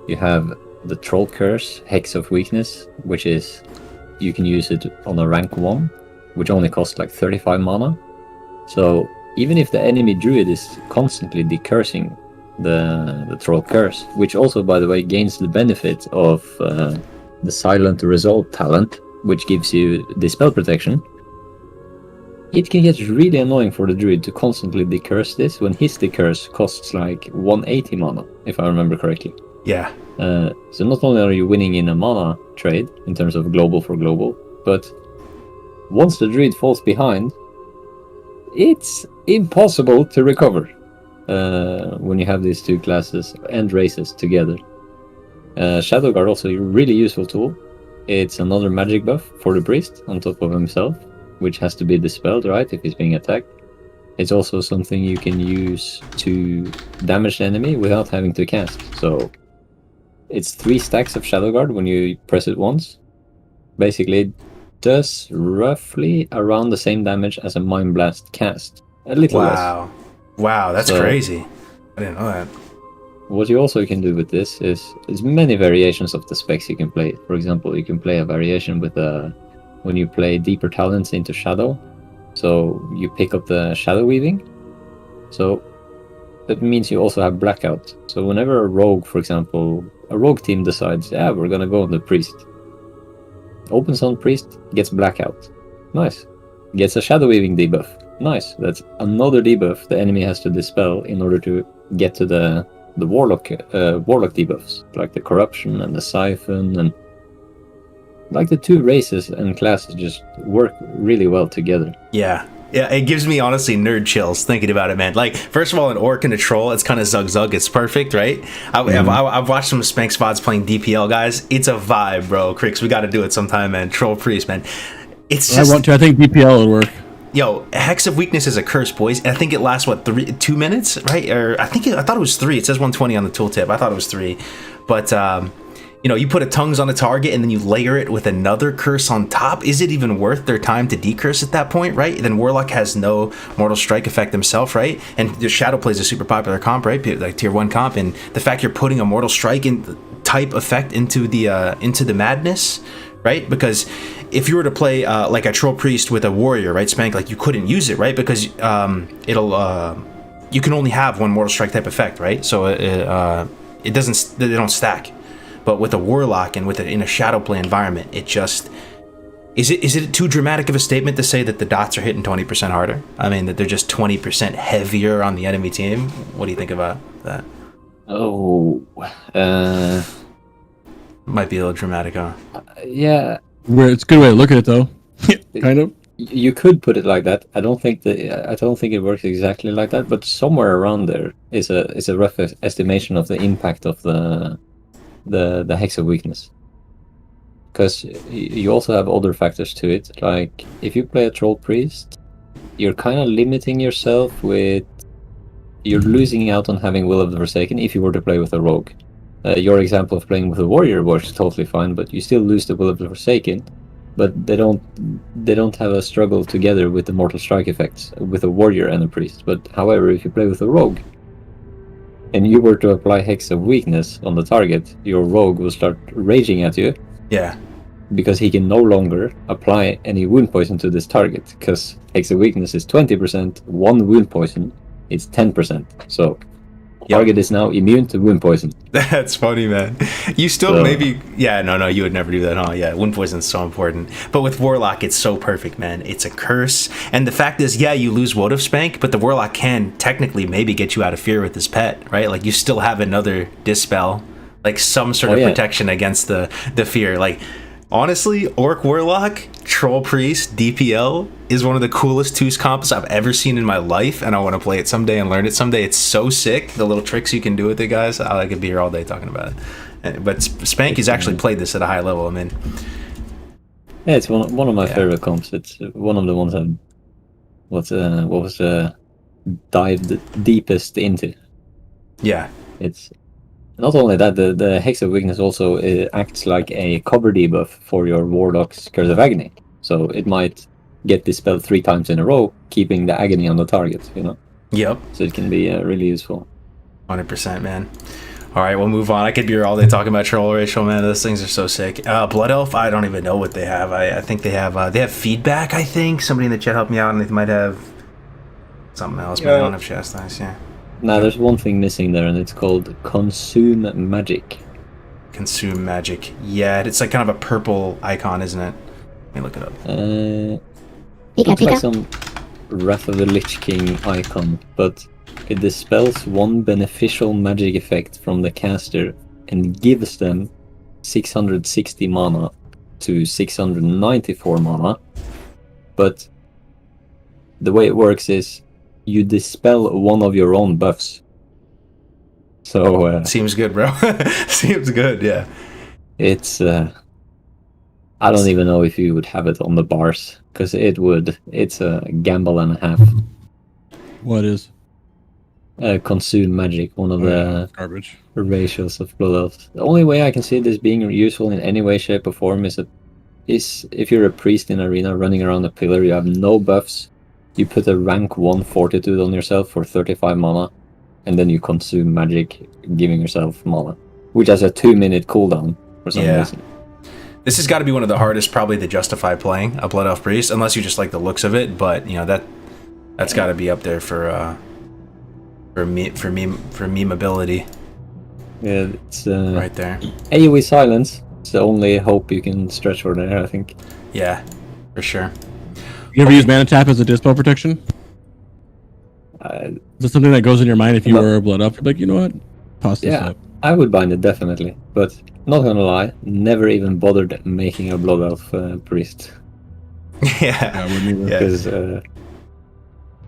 You have the Troll Curse, Hex of Weakness, which is you can use it on a rank 1, which only costs like 35 mana. So even if the enemy druid is constantly decursing the Troll Curse, which also, by the way, gains the benefit of the Silent Resolve talent, which gives you dispel protection, it can get really annoying for the druid to constantly decurse this when his decurse costs like 180 mana, if I remember correctly. Yeah. So not only are you winning in a mana trade in terms of global for global, but once the druid falls behind, it's impossible to recover when you have these two classes and races together. Shadow Guard also a really useful tool. It's another magic buff for the priest on top of himself, which has to be dispelled, right, if he's being attacked. It's also something you can use to damage the enemy without having to cast. So it's 3 stacks of Shadow Guard when you press it once. Basically, it does roughly around the same damage as a Mind Blast cast. A little less. Wow, that's crazy. I didn't know that. What you also can do with this is many variations of the specs you can play. For example, you can play a variation with when you play Deeper Talents into Shadow. So you pick up the Shadow Weaving. So that means you also have Blackout. So whenever a rogue, for example, a rogue team decides, we're gonna go on the priest. Opens on priest, gets Blackout. Nice. Gets a Shadow Weaving debuff. Nice. That's another debuff the enemy has to dispel in order to get to the warlock debuffs, like the Corruption and the Siphon, and like the two races and classes just work really well together. Yeah, it gives me honestly nerd chills thinking about it, man. Like, first of all, an orc and a troll, it's kind of zug, it's perfect, right? I've watched some Spank spots playing DPL, guys. It's a vibe, bro. Crix, we got to do it sometime, man. Troll priest, man. It's just... I want to. I think DPL would work. Yo, Hex of Weakness is a curse, boys. And I think it lasts, what, 2 minutes, right? Or I thought it was 3. It says 120 on the tooltip. I thought it was 3. But, you know, you put a tongues on a target and then you layer it with another curse on top. Is it even worth their time to decurse at that point, right? Then Warlock has no Mortal Strike effect himself, right? And the Shadow Play is a super popular comp, right? Like tier 1 comp. And the fact you're putting a Mortal Strike in type effect into the madness, right? Because if you were to play like a Troll Priest with a Warrior, right, Speank, like you couldn't use it, right? Because you can only have one Mortal Strike type effect, right? So they don't stack. But with a Warlock and with it in a Shadow Play environment, it just is it too dramatic of a statement to say that the dots are hitting 20% harder? I mean, that they're just 20% heavier on the enemy team. What do you think about that? Oh, Might be a little dramatic, huh? yeah. It's a good way to look at it, though. Kind of. You could put it like that. I don't think it works exactly like that, but somewhere around there is a rough estimation of the impact of the Hex of Weakness. Because you also have other factors to it. Like if you play a Troll Priest, you're kind of limiting yourself with. You're losing out on having Will of the Forsaken if you were to play with a Rogue. Your example of playing with a Warrior works totally fine, but you still lose the Will of the Forsaken. But they don't have a struggle together with the Mortal Strike effects with a Warrior and a Priest. But however, if you play with a Rogue, and you were to apply Hex of Weakness on the target, your Rogue will start raging at you. Yeah. Because he can no longer apply any wound poison to this target. Because Hex of Weakness is 20%, one wound poison, it's 10%. So target is now immune to wound poison. That's funny, man. You still maybe... Yeah, no, you would never do that, huh? Yeah, wound poison is so important. But with Warlock, it's so perfect, man. It's a curse. And the fact is, yeah, you lose Woe of Speank, but the Warlock can technically maybe get you out of fear with his pet, right? Like, you still have another dispel, like some sort of protection against the fear. Like, honestly, Orc Warlock, Troll Priest, DPL is one of the coolest twos comps I've ever seen in my life, and I want to play it someday and learn it someday. It's so sick, the little tricks you can do with it, guys. I could be here all day talking about it. But Speank has actually played this at a high level. I mean, yeah, it's one of my favorite comps. It's one of the ones I've dived deepest into. Yeah, it's not only that, the Hex of Weakness also acts like a cover debuff for your Warlock's Curse of Agony. So it might get dispelled 3 times in a row, keeping the agony on the target, you know? Yep. So it can be really useful. 100%, man. All right, we'll move on. I could be here all day talking about Troll Racial, man. Those things are so sick. Blood Elf, I don't even know what they have. I think they have feedback, I think. Somebody in the chat helped me out, and they might have something else, but they don't have Chastise, yeah. Now, there's one thing missing there, and it's called Consume Magic. Consume Magic. Yeah, it's like kind of a purple icon, isn't it? Let me look it up. Looks like some Wrath of the Lich King icon, but it dispels one beneficial magic effect from the caster and gives them 660 mana to 694 mana. But the way it works is you dispel one of your own buffs. So seems good, bro. Seems good, yeah. It's I don't even know if you would have it on the bars, because it's a gamble and a half. What is? Consume Magic, one of the garbage ratios of Blood Elves. The only way I can see this being useful in any way, shape, or form is if you're a priest in arena running around a pillar, you have no buffs, you put a rank 1 fortitude on yourself for 35 mana, and then you consume magic, giving yourself mana, which has a 2-minute cooldown for some reason. This has got to be one of the hardest probably to justify playing a Blood Elf Priest, unless you just like the looks of it, but you know that's got to be up there for memeability. Yeah, it's right there. AoE silence. It's the only hope you can stretch for there, I think. Yeah, for sure. You ever use Mana Tap as a dispel protection? Is this something that goes in your mind if you were a Blood Elf? You're like, you know what? Toss this up. I would bind it definitely, but not gonna lie, never even bothered making a Blood Elf priest. Yeah, because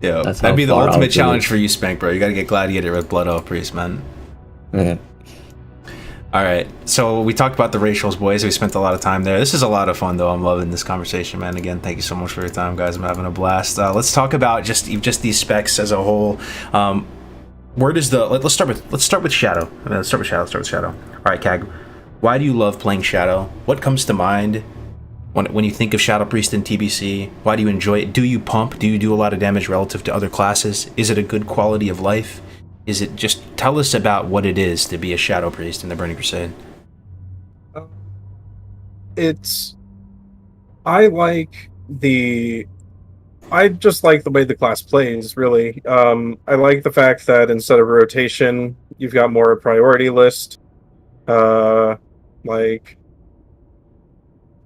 that'd be the ultimate challenge for you, Speank, bro. You gotta get Gladiator with Blood Elf Priest, man. Yeah. All right, so we talked about the racials, boys. We spent a lot of time there. This is a lot of fun, though. I'm loving this conversation, man. Again, thank you so much for your time, guys. I'm having a blast. Let's talk about just these specs as a whole. Where does let's start with Shadow. Let's start with Shadow. All right, Kag, why do you love playing Shadow? What comes to mind when you think of Shadow Priest in TBC? Why do you enjoy it? Do you pump? Do you do a lot of damage relative to other classes? Is it a good quality of life? Is it just tell us about what it is to be a Shadow Priest in the Burning Crusade? I just like the way the class plays, really. I like the fact that instead of rotation, you've got more a priority list. Like,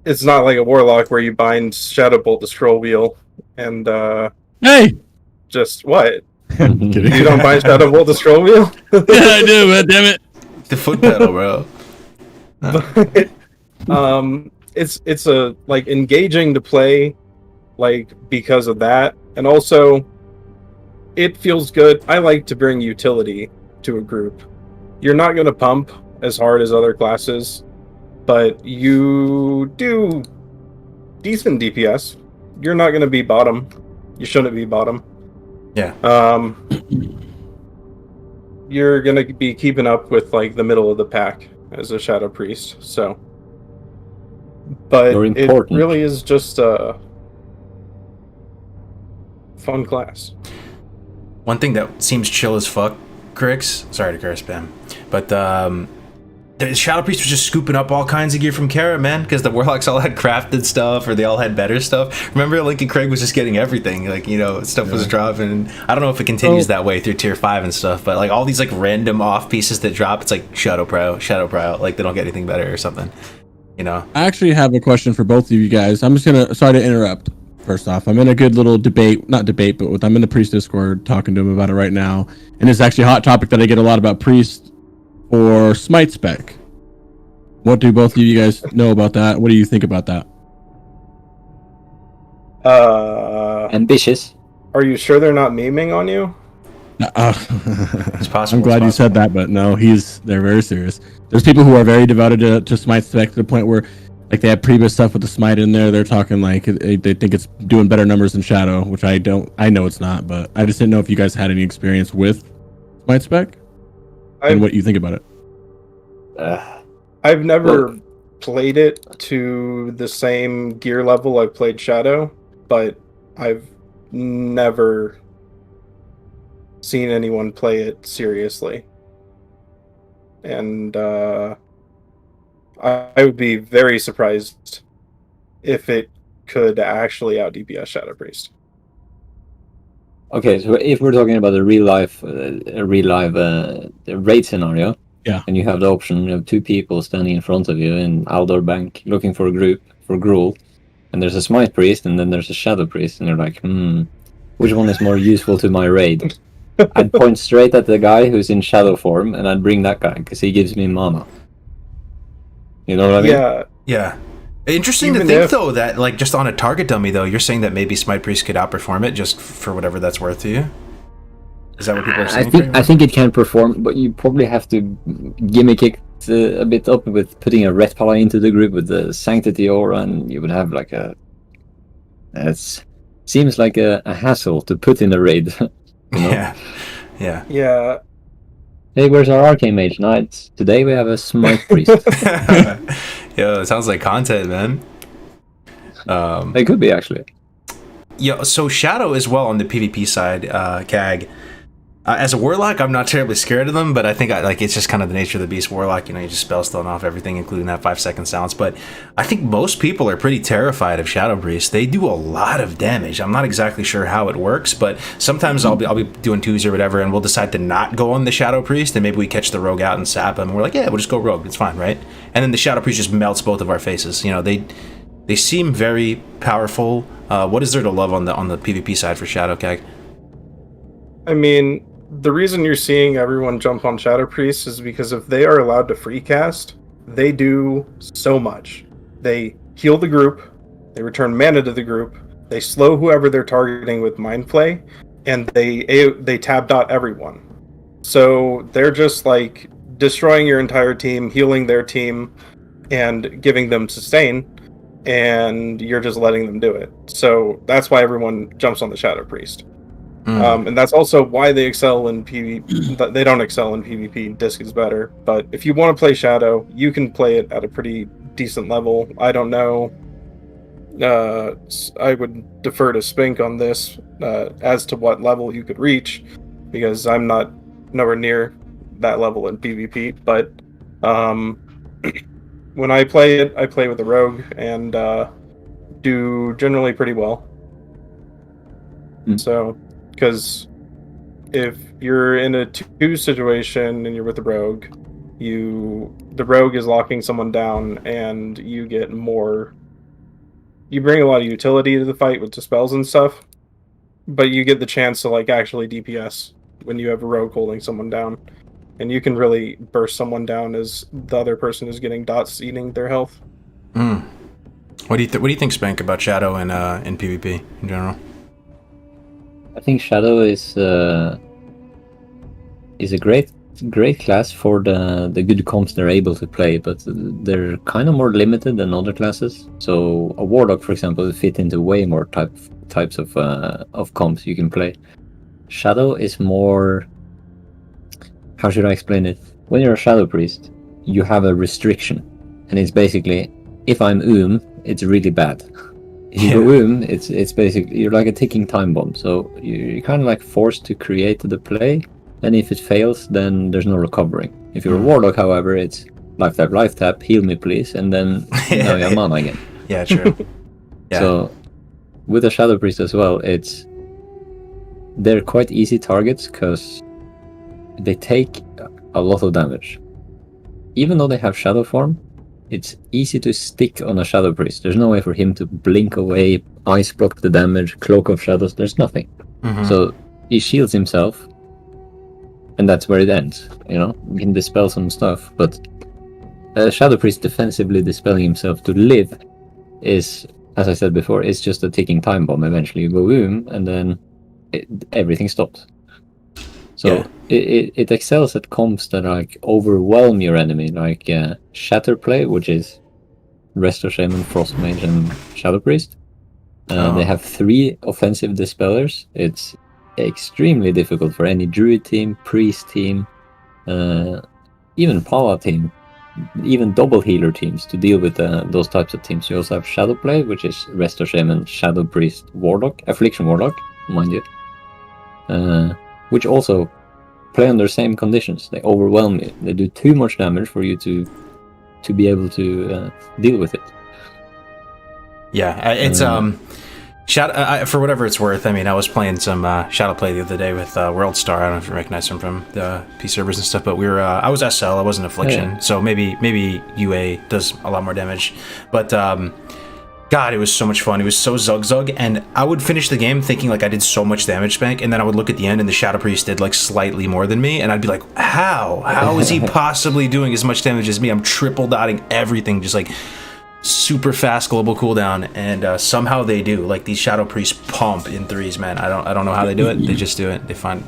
it's not like a Warlock where you bind Shadowbolt to Scroll Wheel and, Hey! just what? Kidding. You don't bind Shadowbolt to Scroll Wheel? Yeah, I do, man. Damn it. The foot pedal, bro. It's a like engaging to play, like because of that, and also it feels good. I like to bring utility to a group. You're not going to pump as hard as other classes, but you do decent DPS. You're not going to be bottom. You shouldn't be bottom. Yeah. You're going to be keeping up with like the middle of the pack as a Shadow Priest. So, but it really is just a fun class. One thing that seems chill as fuck, Crix, sorry to curse, Bam, but the Shadow Priest was just scooping up all kinds of gear from Kara, man, because the Warlocks all had crafted stuff, or they all had better stuff. Remember, Lincoln Craig was just getting everything, like, you know, stuff was dropping. I don't know if it continues that way through tier 5 and stuff, but like all these like random off pieces that drop, it's like Shadow Prow, like they don't get anything better or something, you know. I actually have a question for both of you guys. I'm just gonna, sorry to interrupt. First off, I'm in a good little not debate, but I'm in the Priest Discord talking to him about it right now, and it's actually a hot topic that I get a lot about Priest or Smite spec. What do both of you guys know about that? What do you think about that? Ambitious. Are you sure they're not memeing on you? It's possible. I'm glad you said that, but no, they're very serious. There's people who are very devoted to Smite spec to the point where, like, they have previous stuff with the Smite in there. They're talking like they think it's doing better numbers than Shadow, which I know it's not, but I just didn't know if you guys had any experience with Smite spec and what you think about it. I've never played it to the same gear level I've played Shadow, but I've never seen anyone play it seriously. And I would be very surprised if it could actually out DPS Shadow Priest. Okay, so if we're talking about a real life raid scenario, yeah, and you have the option, you have two people standing in front of you in outdoor bank looking for a group for Gruul, and there's a Smite Priest and then there's a Shadow Priest, and they're like, which one is more useful to my raid? I'd point straight at the guy who's in Shadow form, and I'd bring that guy because he gives me mana. You know what I mean? Yeah. Interesting to think, though, that, like, just on a target dummy, though, you're saying that maybe Smite Priest could outperform it just for whatever that's worth to you? Is that what people are saying? I think it can perform, but you probably have to gimmick it a bit up with putting a Red Pala into the group with the Sanctity Aura, and you would have like it seems like a hassle to put in a raid. You know? Yeah. Hey, where's our Arcane Mage Knights? Today we have a Smite Priest. Yo, it sounds like content, man. It could be, actually. Yeah, so Shadow as well on the PvP side, Kag. As a Warlock, I'm not terribly scared of them, but I think it's just kind of the nature of the beast Warlock. You know, you just spell stone off everything, including that 5-second silence. But I think most people are pretty terrified of Shadow Priest. They do a lot of damage. I'm not exactly sure how it works, but sometimes I'll be doing twos or whatever, and we'll decide to not go on the Shadow Priest, and maybe we catch the rogue out and sap him, and we're like, yeah, we'll just go rogue. It's fine, right? And then the Shadow Priest just melts both of our faces. You know, they seem very powerful. What is there to love on the PvP side for Shadow, Kag? I mean, the reason you're seeing everyone jump on Shadow Priest is because if they are allowed to free cast, they do so much. They heal the group, they return mana to the group, they slow whoever they're targeting with Mind Play, and they tab dot everyone. So they're just like destroying your entire team, healing their team, and giving them sustain, and you're just letting them do it. So that's why everyone jumps on the Shadow Priest. And that's also why they excel in PvP. They don't excel in PvP. Disc is better. But if you want to play Shadow, you can play it at a pretty decent level. I don't know. I would defer to Speank on this as to what level you could reach, because I'm not nowhere near that level in PvP. But when I play it, I play with a rogue and do generally pretty well. So, because if you're in a 2 situation and you're with the rogue, the rogue is locking someone down, and you get more. You bring a lot of utility to the fight with dispels and stuff, but you get the chance to like actually DPS when you have a rogue holding someone down, and you can really burst someone down as the other person is getting dots eating their health. What do you think, Speank, about Shadow in PvP in general? I think Shadow is a great class for the good comps they're able to play, but they're kind of more limited than other classes. So a Warlock, for example, will fit into way more types of comps you can play. Shadow is more. How should I explain it? When you're a Shadow Priest, you have a restriction, and it's basically, if I'm it's really bad. If you go it's basically, you're like a ticking time bomb. So you're kind of like forced to create the play, and if it fails, then there's no recovering. If you're a Warlock, however, it's life tap, heal me please, and then now you're mana again. Yeah, true. Yeah. So with a Shadow Priest as well, they're quite easy targets because they take a lot of damage. Even though they have Shadow form, it's easy to stick on a Shadow Priest. There's no way for him to blink away, ice block the damage, Cloak of Shadows. There's nothing. So he shields himself, and that's where it ends. You can dispel some stuff, but a Shadow Priest defensively dispelling himself to live is, as I said before, it's just a ticking time bomb. Eventually you go and then everything stops. So it excels at comps that like overwhelm your enemy, like Shatter Play, which is Resto Shaman, Frost Mage, and Shadow Priest. They have 3 offensive dispellers. It's extremely difficult for any Druid team, Priest team, even Pala team, even double healer teams to deal with those types of teams. You also have Shadow Play, which is Resto Shaman, Shadow Priest, Warlock, Affliction Warlock, mind you. Which also play under the same conditions. They overwhelm you. They do too much damage for you to be able to deal with it. Yeah, it's Shadow. For whatever it's worth, I mean, I was playing some Shadow Play the other day with World Star. I don't know if you recognize him from the P servers and stuff, but we were. I was SL. I wasn't Affliction, so maybe UA does a lot more damage, but. God, it was so much fun. It was so zug, and I would finish the game thinking like I did so much damage, Speank, and then I would look at the end and the Shadow Priest did like slightly more than me, and I'd be like, how is he possibly doing as much damage as me? I'm triple dotting everything, just like super fast global cooldown, and somehow they do. Like these Shadow Priests pump in 3s, man. I don't know how they do it. They just do it. They find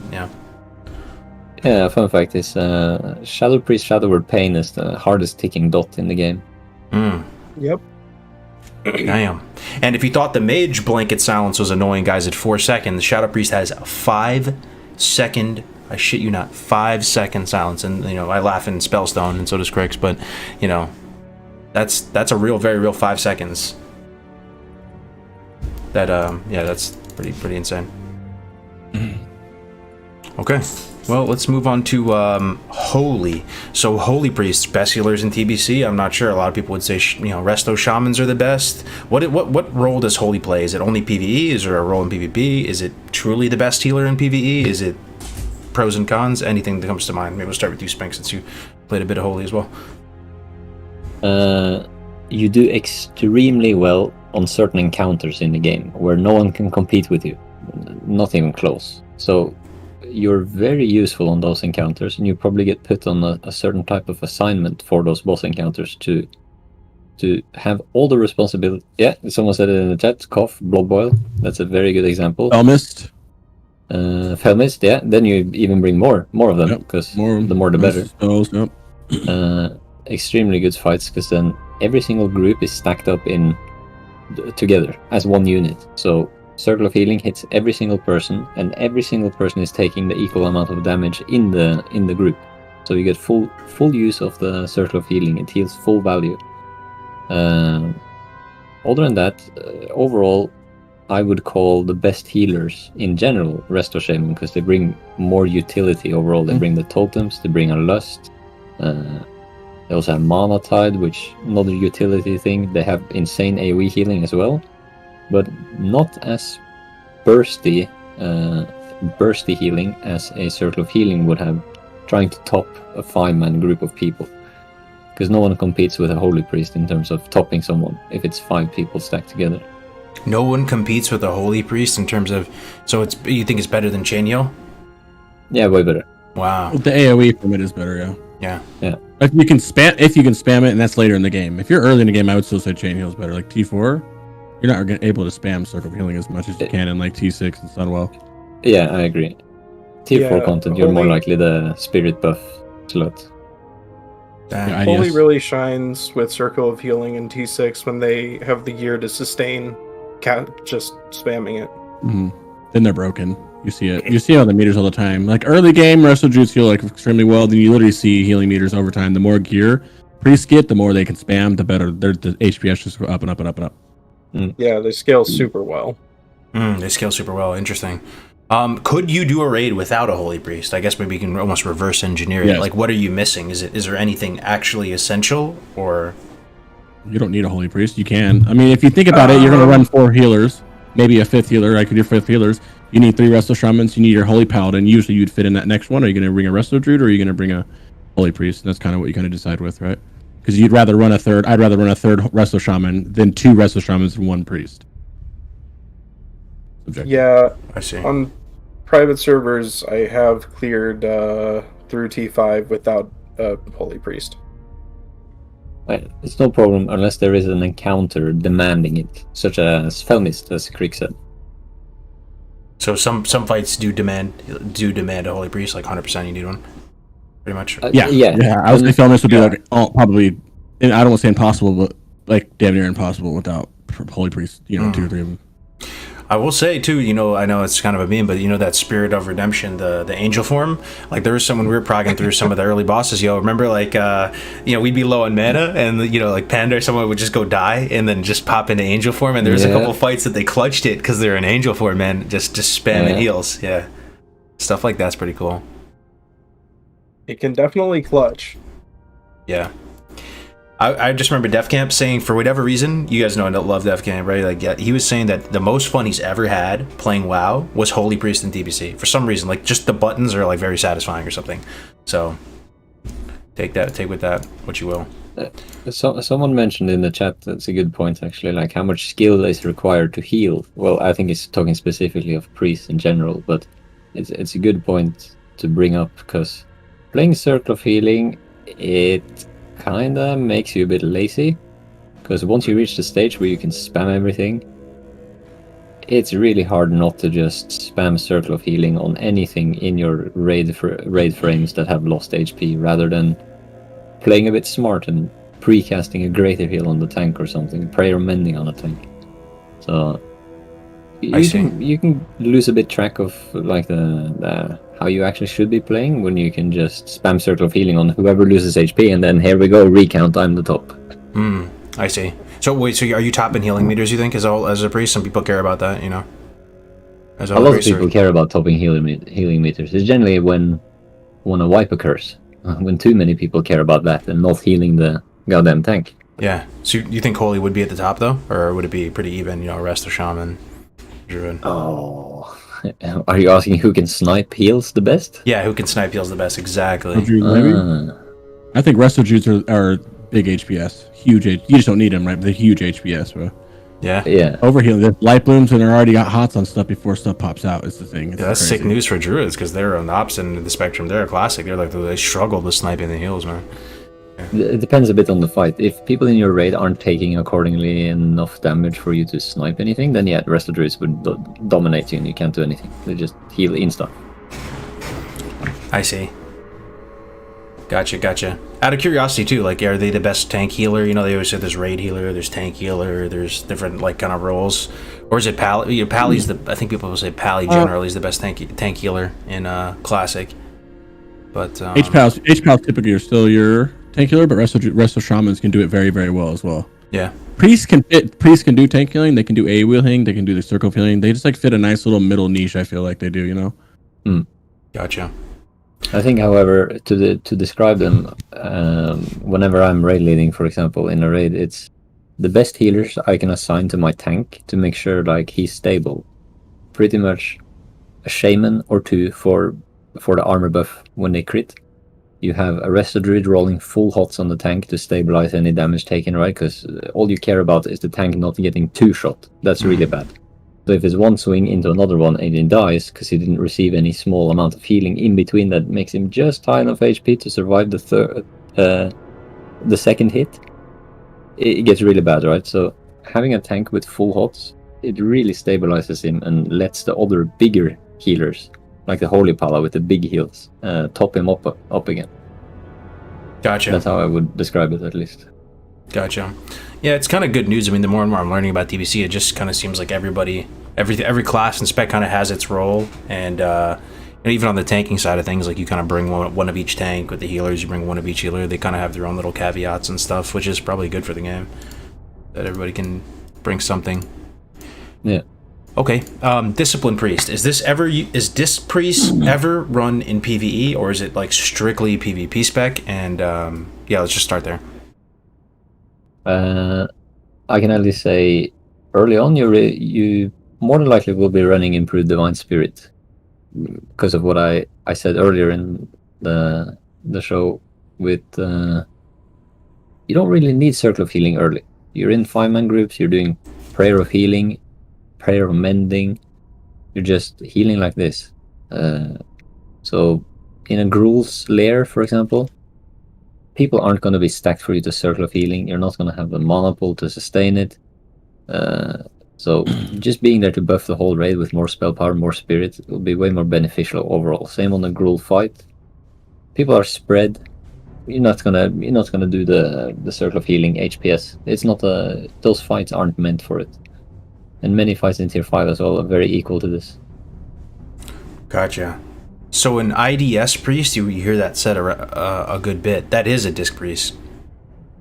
Yeah, fun fact is Shadow Priest Shadow Word Pain is the hardest ticking dot in the game. Yep. Damn. And if you thought the Mage Blanket Silence was annoying, guys, at 4 seconds, the Shadow Priest has a 5-second, I shit you not, 5-second silence. And, I laugh in Spellstone, and so does Crix, but, that's a very real 5 seconds. That's pretty insane. Okay. Well, let's move on to Holy. So Holy Priests, best healers in TBC. I'm not sure. A lot of people would say, Resto Shamans are the best. What role does Holy play? Is it only PvE? Is there a role in PvP? Is it truly the best healer in PvE? Is it pros and cons? Anything that comes to mind. Maybe we'll start with you, Speank, since you played a bit of Holy as well. You do extremely well on certain encounters in the game where no one can compete with you. Not even close. So you're very useful on those encounters, and you probably get put on a certain type of assignment for those boss encounters to have all the responsibility. Yeah, someone said it in the chat. Cough, blood boil. That's a very good example. Felmist. Felmist. Yeah. Then you even bring more of them because the more the better. Spells, yep. extremely good fights because then every single group is stacked up in together as one unit. So Circle of Healing hits every single person, and every single person is taking the equal amount of damage in the group. So you get full use of the Circle of Healing. It heals full value. Other than that, overall, I would call the best healers in general Resto Shaman because they bring more utility overall. They bring the totems, they bring a lust. They also have Mana Tide, which another utility thing. They have insane AoE healing as well, but not as bursty healing as a Circle of Healing would have, trying to top a 5-man group of people. Because no one competes with a Holy Priest in terms of topping someone if it's 5 people stacked together. No one competes with a Holy Priest in terms of... So you think it's better than Chain Heal? Yeah, way better. Wow. The AoE from it is better, yeah. Yeah. If you can spam it, and that's later in the game. If you're early in the game, I would still say Chain Heal is better. Like T4, you're not able to spam Circle of Healing as much as you can in like T6 and Sunwell. Yeah, I agree. Tier 4 Yeah, content, you're more likely the spirit buff slot. Yeah, Holy yes. really shines with Circle of Healing in T6 when they have the gear to sustain just spamming it. Then they're broken. You see it. You see all the meters all the time. Like early game, Wrestle Juice heal like extremely well. Then you literally see healing meters over time. The more gear priests get, the more they can spam, the better. The HPS just go up and up and up and up. Yeah, they scale super well. They scale super well. Interesting. Could you do a raid without a Holy Priest? I guess maybe you can almost reverse engineer it. Yes. Like, what are you missing? Is there anything actually essential, or... You don't need a Holy Priest. You can. I mean, if you think about it, you're going to run 4 healers, maybe a 5th healer. I could do 5th healers. You need 3 Resto Shamans. You need your Holy Paladin. Usually you'd fit in that next one. Are you going to bring a Resto Druid or are you going to bring a Holy Priest? And that's kind of what you kind of decide with, right? Because you'd rather run a third. I'd rather run a 3rd Resto Shaman than 2 Resto Shamans and 1 Priest. Subjective. Yeah, I see. on private servers, I have cleared through T5 without a Holy Priest. It's no problem unless there is an encounter demanding it, such as Felmist, as Krieg said. So some fights do demand a Holy Priest, like 100% you need one, pretty much. Yeah. I was thinking this would be like probably, and I don't want to say impossible, but like damn near impossible without Holy Priest. 2 or 3 of them. I will say too, I know it's kind of a meme, but that Spirit of Redemption, the angel form, like there was someone we were progging through some of the early bosses. Remember like we'd be low on mana, and like Panda or someone would just go die and then just pop into angel form, and there was a couple fights that they clutched it because they're in angel form, man, just spamming heals. Yeah, stuff like that's pretty cool. It can definitely clutch. Yeah. I just remember Def Camp saying, for whatever reason, you guys know I love Def Camp, right? Like, yeah, he was saying that the most fun he's ever had playing WoW was Holy Priest and TBC. For some reason, like, just the buttons are like very satisfying or something. So, take with that what you will. Someone mentioned in the chat, that's a good point actually, like how much skill is required to heal. Well, I think it's talking specifically of priests in general, but it's a good point to bring up because playing Circle of Healing, it kinda makes you a bit lazy, because once you reach the stage where you can spam everything, it's really hard not to just spam Circle of Healing on anything in your raid frames that have lost HP, rather than playing a bit smart and pre-casting a greater heal on the tank or something, prayer mending on a tank. So you can lose a bit track of like the how you actually should be playing when you can just spam Circle of Healing on whoever loses HP, and then here we go, recount, I'm the top. I see. So wait, so are you topping healing meters, you think, as a priest? Some people care about that, As a lot of people care about topping healing meters. It's generally when a wipe occurs, when too many people care about that and not healing the goddamn tank. Yeah. So you think Holy would be at the top though, or would it be pretty even? Rest of Shaman, Druid. Oh. Are you asking who can snipe heals the best? Yeah, who can snipe heals the best, exactly. I think Resto Druids are big HPS. Huge You just don't need them, right? But they're huge HPS, bro. Yeah. Overhealing. The light blooms and they're already got hots on stuff before stuff pops out is the thing. That's crazy. Sick news for Druids, because they're on the opposite end of the spectrum. They're a classic. They struggle with sniping the heals, man. It depends a bit on the fight. If people in your raid aren't taking accordingly enough damage for you to snipe anything, then the rest of the druids would dominate you and you can't do anything. They just heal insta. I see. Gotcha. Out of curiosity too, like, are they the best tank healer? You know, they always say there's raid healer, there's tank healer, there's different like kind of roles, or is it Pally? You know, Pally's the. I think people will say Pally generally is the best tank healer in Classic. But H-Pals typically are still your tank healer, but Resto Shamans can do it very, very well as well. Yeah. Priests can do tank healing, they can do AoE healing, they can do the circle healing. They just like fit a nice little middle niche, I feel like they do, you know? Gotcha. I think, however, to describe them, whenever I'm raid leading, for example, in a raid, it's the best healers I can assign to my tank to make sure like he's stable. Pretty much a shaman or two for the armor buff when they crit. You have a Resto Druid rolling full hots on the tank to stabilize any damage taken, right? Because all you care about is the tank not getting 2-shot. That's really bad. So if it's one swing into another one and he dies because he didn't receive any small amount of healing in between that makes him just high enough HP to survive the second hit, it gets really bad, right? So having a tank with full hots, it really stabilizes him and lets the other bigger healers, like the Holy Pala with the big heals, top him up again. Gotcha. That's how I would describe it, at least. Gotcha. Yeah, it's kind of good news. I mean, the more and more I'm learning about TBC, it just kind of seems like every class and spec kind of has its role, and even on the tanking side of things, like you kind of bring one of each tank. With the healers, you bring one of each healer. They kind of have their own little caveats and stuff, which is probably good for the game. That everybody can bring something. Yeah. Okay. Discipline Priest. Is Disc Priest ever run in PvE, or is it like strictly PvP spec? And yeah, let's just start there. I can only say early on you more than likely will be running Improved Divine Spirit because of what I said earlier in the show with you don't really need Circle of Healing early. You're in 5-man groups, you're doing Prayer of Healing, Prayer of Mending, you're just healing like this. So in a Gruul's lair, for example, people aren't going to be stacked for you to Circle of Healing. You're not going to have the mana pool to sustain it. So just being there to buff the whole raid with more spell power, more spirit will be way more beneficial overall. Same on the Gruul fight. People are spread. You're not gonna do the Circle of Healing HPS. It's not those fights aren't meant for it. And many fights in tier 5 as well are very equal to this. Gotcha. So an IDS priest, you hear that said a good bit. That is a disc priest,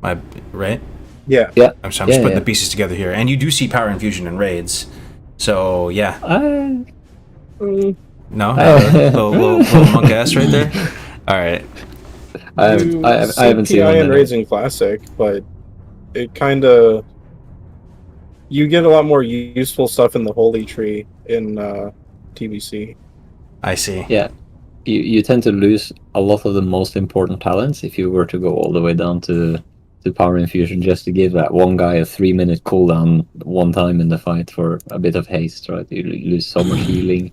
right? Yeah. I'm just putting the pieces together here. And you do see power infusion in raids. So yeah. No, little monk ass right there. All right. I haven't seen PI in raids in Classic, but it kind of you get a lot more useful stuff in the Holy Tree in TBC. I see. Yeah. You tend to lose a lot of the most important talents if you were to go all the way down to power infusion just to give that one guy a 3-minute cooldown one time in the fight for a bit of haste, right? You lose so much healing,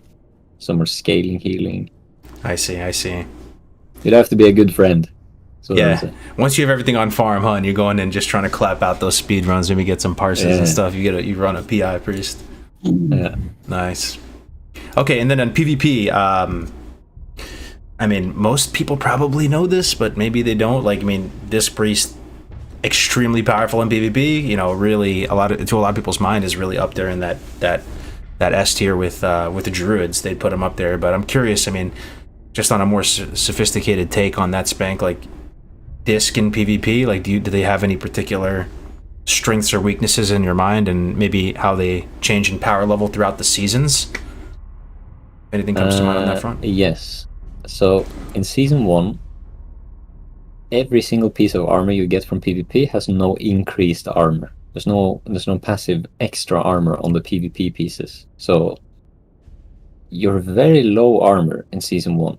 so much scaling healing. I see. You'd have to be a good friend. So yeah. Once you have everything on farm, and you're going in just trying to clap out those speed runs, maybe get some parsons and stuff. You run a PI priest. Yeah. Nice. Okay, and then on PvP, I mean, most people probably know this, but maybe they don't. Like, I mean, this priest, extremely powerful in PvP. You know, really, to a lot of people's mind, is really up there in that S tier with the druids. They'd put him up there. But I'm curious. I mean, just on a more sophisticated take on that, Speank, like disc in PvP, like do they have any particular strengths or weaknesses in your mind, and maybe how they change in power level throughout the seasons? Anything comes to mind on that front? Yes. So in season 1, every single piece of armor you get from PvP has no increased armor. There's no passive extra armor on the PvP pieces. So you're very low armor in season 1.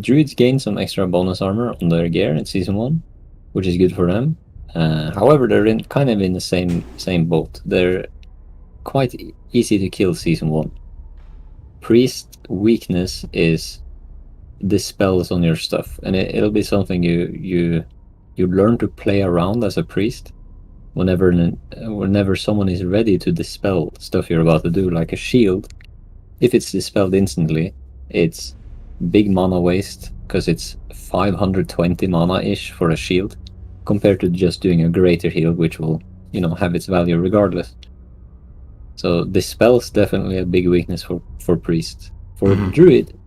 Druids gain some extra bonus armor on their gear in season 1, which is good for them. However, they're kind of in the same boat. They're quite easy to kill season 1. Priest weakness is dispels on your stuff, and it'll be something you learn to play around as a priest. Whenever someone is ready to dispel stuff you're about to do, like a shield, if it's dispelled instantly, it's big mana waste because it's 520 mana-ish for a shield, compared to just doing a greater heal, which will, have its value regardless. So dispel's definitely a big weakness for priest. For druid,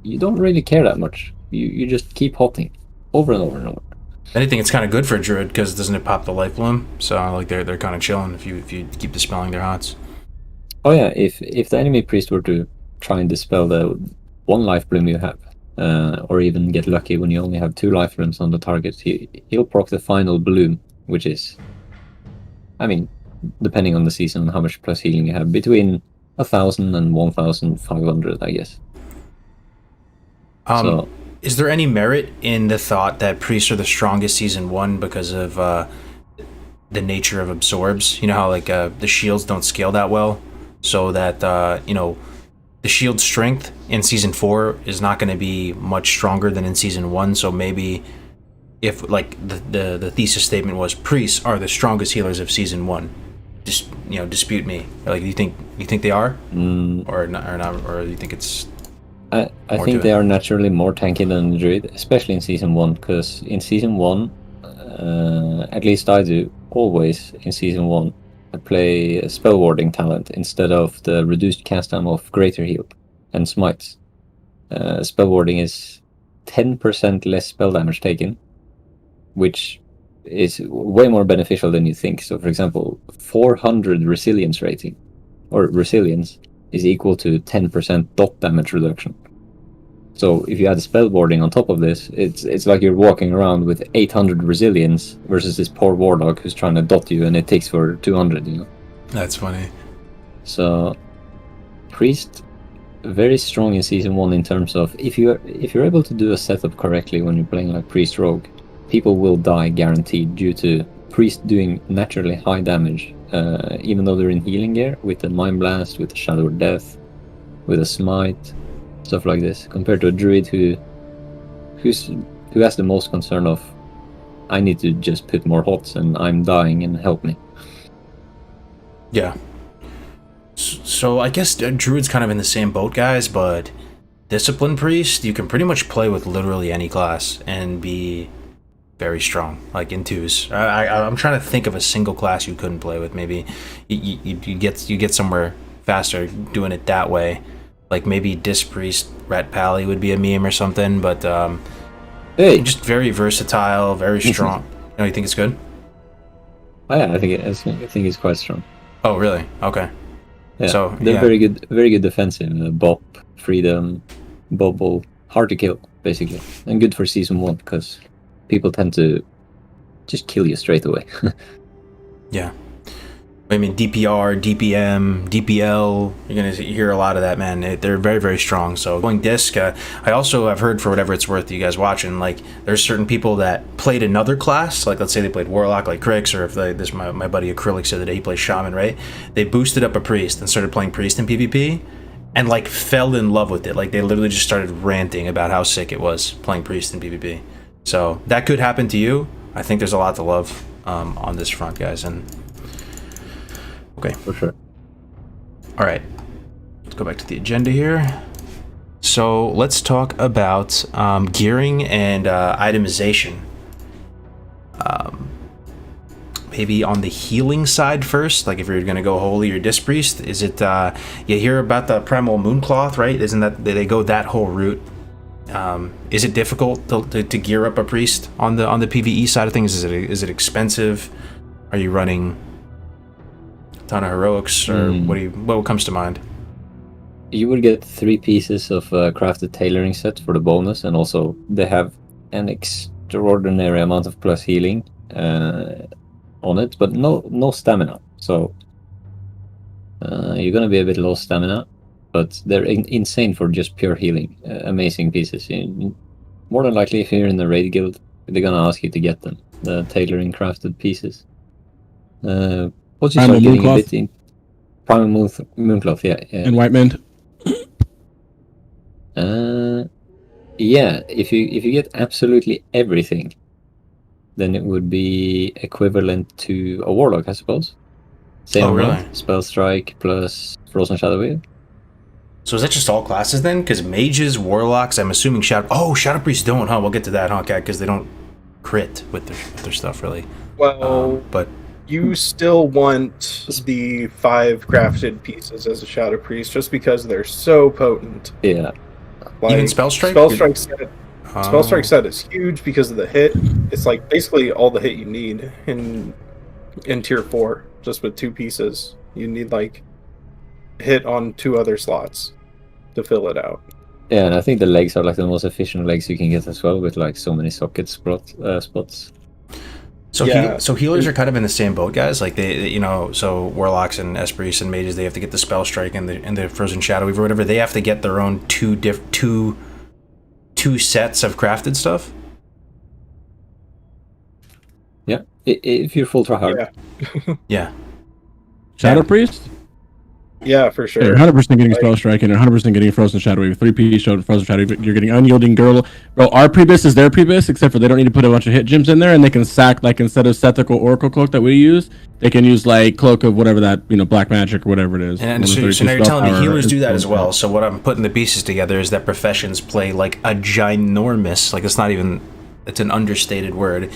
you don't really care that much. You just keep hotting over and over and over. I think it's kind of good for a druid because doesn't it pop the life bloom? So like they're kind of chilling if you keep dispelling their hots. Oh yeah, if the enemy priest were to try and dispel the one life bloom you have, or even get lucky when you only have 2 life blooms on the target, he'll proc the final bloom, which is, I mean, depending on the season and how much plus healing you have, between 1,000 and 1,500, I guess. So, is there any merit in the thought that priests are the strongest season 1 because of the nature of absorbs? You know how like the shields don't scale that well, so that the shield strength in season 4 is not going to be much stronger than in season 1. So maybe if like the thesis statement was priests are the strongest healers of season 1, just dispute me. Like you think they are, or not, or you think it's? I think they are naturally more tanky than the druid, especially in season 1, because in season 1, at least I do always in season 1, I play a spell warding talent instead of the reduced cast time of greater heal and smites. Spell warding is 10% less spell damage taken, which is way more beneficial than you think. So for example, 400 resilience rating, or resilience, is equal to 10% dot damage reduction. So if you add spell warding on top of this, it's like you're walking around with 800 resilience versus this poor warlock who's trying to dot you and it takes for 200, That's funny. So priest, very strong in season 1 in terms of if you're able to do a setup correctly when you're playing like priest rogue, people will die guaranteed due to priest doing naturally high damage, even though they're in healing gear, with the mind blast, with the shadow of death, with a smite, stuff like this, compared to a druid who has the most concern of, I need to just put more hots and I'm dying and help me. Yeah. So I guess druid's kind of in the same boat, guys, but discipline priest, you can pretty much play with literally any class and be very strong, like in 2s. I'm trying to think of a single class you couldn't play with. Maybe you get somewhere faster doing it that way. Like maybe Disc Priest Rat Pally would be a meme or something, but just very versatile, very strong. You think it's good? Oh yeah, I think it's quite strong. Oh really? Okay. Yeah, so they're very good defensive. Bop, freedom, bubble, hard to kill basically, and good for season 1 because people tend to just kill you straight away. Yeah. I mean, DPR, DPM, DPL, you're going to hear a lot of that, man. They're very, very strong. So going disc, I also have heard, for whatever it's worth, you guys watching, like there's certain people that played another class, like let's say they played Warlock like Crix, or if my buddy Acrylic said that he plays Shaman, right? They boosted up a Priest and started playing Priest in PvP and like fell in love with it. Like they literally just started ranting about how sick it was playing Priest in PvP. So that could happen to you. I think there's a lot to love on this front, guys. And okay, for sure. All right, let's go back to the agenda here. So let's talk about gearing and itemization. Maybe on the healing side first, like if you're going to go holy or disc priest, is it you hear about the primal mooncloth, right? Isn't that they go that whole route? Is it difficult to gear up a priest on the PvE side of things? Is it expensive? Are you running a ton of heroics, or what comes to mind? You would get 3 pieces of crafted tailoring set for the bonus, and also they have an extraordinary amount of plus healing on it, but no stamina. So you're gonna be a bit low stamina. But they're insane for just pure healing. Amazing pieces. More than likely, if you're in the raid guild, they're gonna ask you to get them. The tailoring crafted pieces. Once you start getting a bit in primal mooncloth, yeah. And white mend. Yeah. If you get absolutely everything, then it would be equivalent to a warlock, I suppose. Same amount. Spell strike plus frozen shadow wheel. So is that just all classes then? Because mages, warlocks, I'm assuming Shadow Priests don't, huh? We'll get to that, huh, Cat? Because they don't crit with their stuff, really. Well, But you still want the 5 crafted pieces as a Shadow Priest just because they're so potent. Yeah. Like, even Spell Strike? Spell Strike set is huge because of the hit. It's like basically all the hit you need in tier 4, just with 2 pieces. You need like hit on 2 other slots to fill it out. Yeah, and I think the legs are like the most efficient legs you can get as well, with like so many socket spots. So Yeah. so healers are kind of in the same boat, guys. Like they you know, so warlocks and esprits and mages, they have to get the Spell Strike and the Frozen Shadow Weaver, whatever. They have to get their own two sets of crafted stuff. Yeah, if you're full try hard. Yeah, Yeah. Shadow Priest? yeah, for sure. You're 100% getting Spell Strike and you're 100% getting Frozen Shadow Wave. 3P showed Frozen Shadow Wave. You're getting Unyielding Girdle. Bro, our Prebis is their Prebis, except for they don't need to put a bunch of hit gems in there, and they can sack, like, instead of Sethical Oracle Cloak that we use, they can use, like, Cloak of whatever that, Black Magic or whatever it is. And so now you're telling me healers do that as well. So what I'm putting the pieces together is that professions play like a ginormous, like it's an understated word,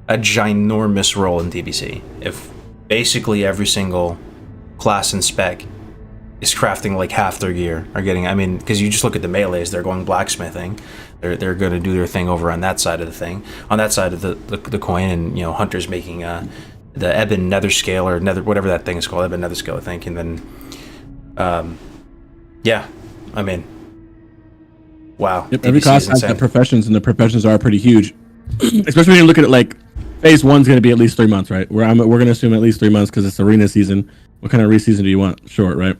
a ginormous role in TBC. If basically every single class and spec is crafting like half their gear, are getting, because you just look at the melees, they're going blacksmithing, they're going to do their thing over on that side of the thing, on that side of the coin, and hunters making the Ebon Nether Scale or Nether, whatever that thing is called, Ebon Nether Scale, I think, and then wow. Yep, TBC every class is has insane. the professions, and the professions are pretty huge. Especially when you look at it, like, phase 1's going to be at least 3 months, right? We're going to assume at least 3 months because it's arena season. What kind of re-season do you want? Short, right?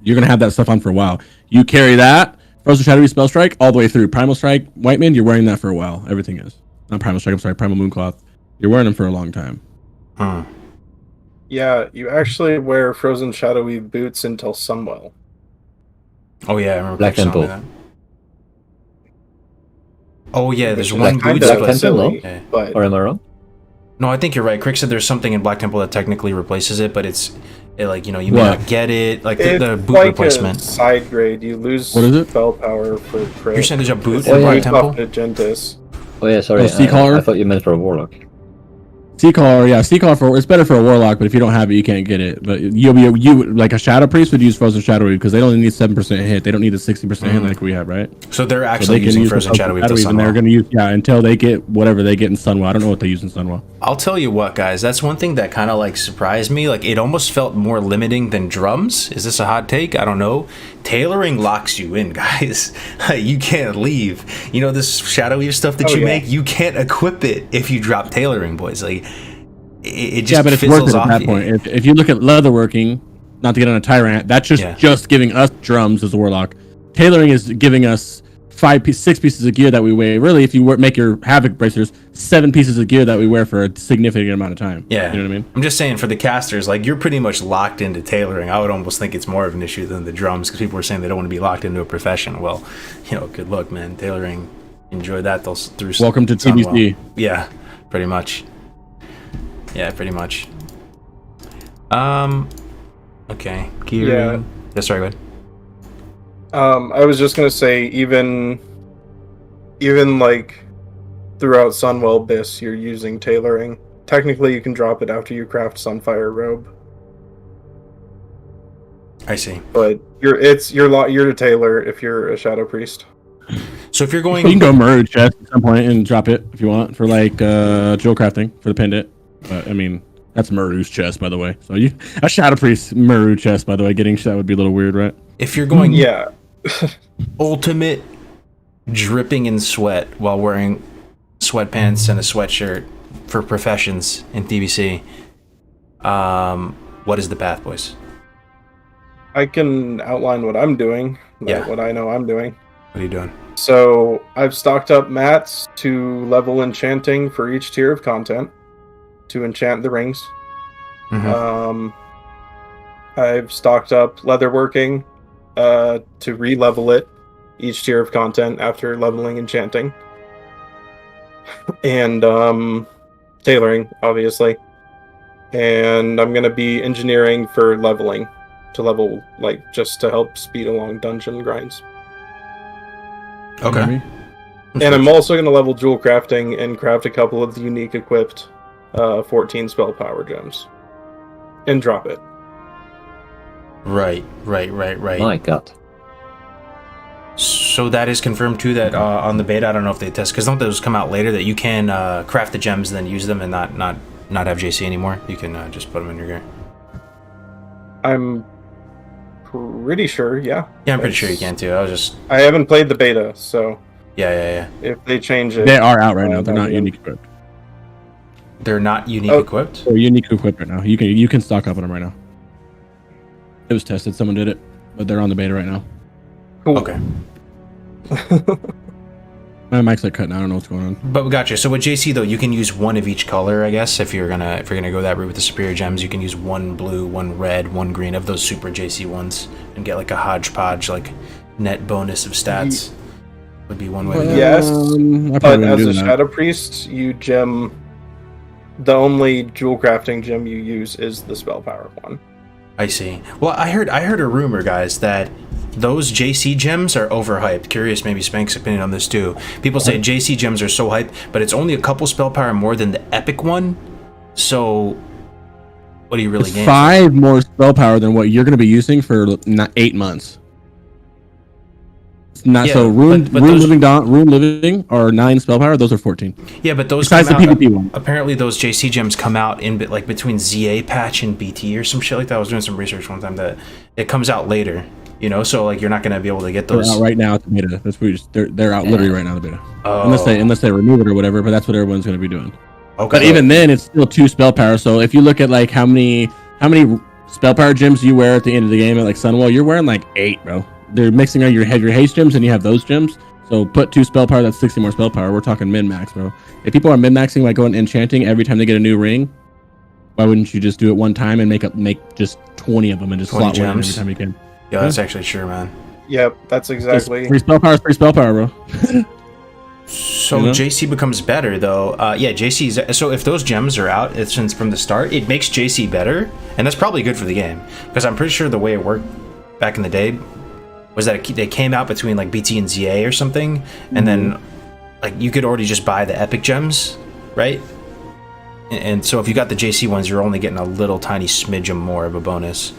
You're going to have that stuff on for a while. You carry that, Frozen Shadowy Spell Strike, all the way through. Primal Strike, White Man, you're wearing that for a while. Everything is. Not Primal Strike, I'm sorry, Primal Mooncloth. You're wearing them for a long time. Yeah, you actually wear Frozen Shadowy boots until Sunwell. Oh yeah, I remember Black Chris telling me Temple. that. Oh yeah, there's Which one is kinda boot split. Temple, Yeah. But Or am I wrong? No, I think you're right. Crick said there's something in Black Temple that technically replaces it, but you may What? not get it. Like it's the boot like replacement. a side grade. You lose What is it? spell power for crit. You're saying there's a boot It's in yeah, Black based Temple? off Agentis. Oh yeah, sorry. Seacaller? I thought you meant for a warlock. Seacaller, yeah, Seacaller it's better for a warlock, but if you don't have it, you can't get it. But you like a Shadow Priest would use Frozen Shadow Wave because they only need 7% hit. They don't need the 60% hit like we have, right? So they're So actually they can using use Frozen Shadow Wave to and they're Sunwell. going to use until they get whatever they get in Sunwell. I don't know what they use in Sunwell. I'll tell you what, guys. That's one thing that kind of like surprised me. Like it almost felt more limiting than drums. Is this a hot take? I don't know. Tailoring locks you in, guys. You can't leave. This Shadow Weave stuff that you make, you can't equip it if you drop tailoring, boys. Like it just But it's worth fizzles it at off that you. point. If you look at leatherworking, not to get on a tyrant, that's just giving us drums as a warlock. Tailoring is giving us 6 pieces of gear that we wear. Really, if you make your Havoc bracers, 7 pieces of gear that we wear for a significant amount of time. Yeah. You know what I mean? I'm just saying for the casters, like you're pretty much locked into tailoring. I would almost think it's more of an issue than the drums because people were saying they don't want to be locked into a profession. Well, good luck, man. Tailoring, enjoy that through. Welcome to Sunwell. TBC. Yeah, pretty much. Yeah, pretty much. Okay. Gear. Yeah, sorry, go ahead. I was just gonna say, even like throughout Sunwell Bis, you're using tailoring. Technically, you can drop it after you craft Sunfire Robe, I see. but you're to tailor if you're a Shadow Priest. So if you're going, You can go Maru chest at some point and drop it if you want for like jewel crafting for the pendant. But that's Maru's chest, by the way. So a Shadow Priest Maru chest, by the way, getting that would be a little weird, right? if you're going, Yeah, ultimate dripping in sweat while wearing sweatpants and a sweatshirt for professions in TBC, what is the path, boys? I can outline what I'm doing. Yeah. What I know I'm doing. What are you doing? So I've stocked up mats to level enchanting for each tier of content to enchant the rings. Mhm. I've stocked up leatherworking to re-level it each tier of content after leveling enchanting. And tailoring, obviously. And I'm going to be engineering for leveling to level, like, just to help speed along dungeon grinds. Okay. And I'm also going to level jewel crafting and craft a couple of the unique equipped 14 spell power gems. And drop it. Right. My god. So that is confirmed too that on the beta, I don't know if they test, because don't those come out later, that you can craft the gems and then use them and not have JC anymore? You can just put them in your gear. I'm pretty sure, yeah. Yeah, I'm pretty sure you can too. I haven't played the beta, so Yeah. if they change it... They are out right now. They're not unique equipped. They're not unique equipped? They're unique equipped right now. You can stock up on them right now. It was tested. Someone did it, but they're on the beta right now. Cool. Okay. My mic's like cutting. I don't know what's going on. But gotcha. So with JC though, you can use one of each color, I guess. If you're gonna go that route with the superior gems, you can use one blue, one red, one green of those super JC ones, and get like a hodgepodge, like net bonus of stats. Would be one way to do it. Yes, I but probably wouldn't as do a that. Shadow Priest, you gem... The only jewel crafting gem you use is the spell power one. I see. Well, I heard a rumor, guys, that those JC gems are overhyped. Curious, maybe Spank's opinion on this too. People say JC gems are so hyped, but it's only a couple spell power more than the epic one. So, what do you really It's gain? 5 more spell power than what you're going to be using for 8 months. It's not Yeah, so. Rune but those- living are 9 spell power. Those are 14. Yeah, but those Besides come the out, PvP one. apparently those JC gems come out in like between ZA patch and BT or some shit like that. I was doing some research one time that it comes out later. You know, so like you're not gonna be able to get They're those. out right now at the beta. That's what they're out literally right now at the beta. Oh. Unless they remove it or whatever. But that's what everyone's going to be doing. Okay. But even then, it's still 2 spell power. So if you look at like how many spell power gems you wear at the end of the game at like Sunwell, you're wearing like 8, bro. They're mixing out your haste gems and you have those gems. So put 2 spell power, that's 60 more spell power. We're talking min max, bro. If people are min maxing by going enchanting every time they get a new ring, why wouldn't you just do it one time and make just 20 of them and just 20 slot one in every gems. time you can? Yeah, that's actually true, man. Yep, that's exactly... Free spell power is free spell power, bro. So You know? JC becomes better though. Yeah, JC's. So if those gems are out, it's since from the start, it makes JC better, and that's probably good for the game because I'm pretty sure the way it worked back in the day was that they came out between like BT and ZA or something, and then like you could already just buy the epic gems, right? And so if you got the JC ones, you're only getting a little tiny smidge more of a bonus.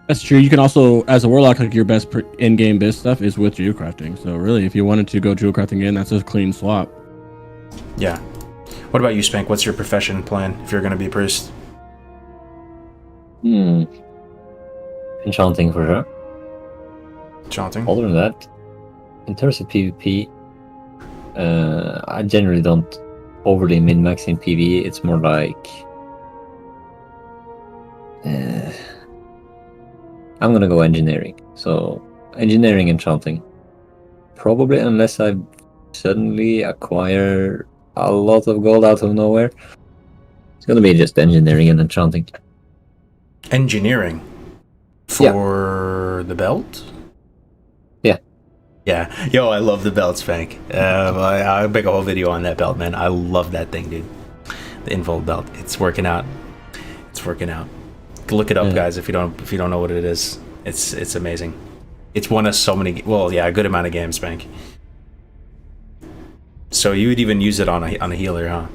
That's true. You can also, as a warlock, like your best in-game biz stuff is with jewel crafting. So really, if you wanted to go jewel crafting in, that's a clean swap. Yeah. What about you, Spank? What's your profession plan if you're going to be a priest? Enchanting for sure. Chanting? Other than that, in terms of PvP, I generally don't overly min-max in PvE. It's more like... I'm gonna go engineering. So, engineering and chanting. Probably, unless I suddenly acquire a lot of gold out of nowhere. It's gonna be just engineering and enchanting. Engineering? For the belt? Yeah. Yeah. Yo, I love the belt, Spank. I'll make a whole video on that belt, man. I love that thing, dude. The Involt belt. It's working out. It's working out. Look it up, guys, if you don't know what it is. It's amazing. It's won us so many, a good amount of games, Spank. So you would even use it on a healer, huh?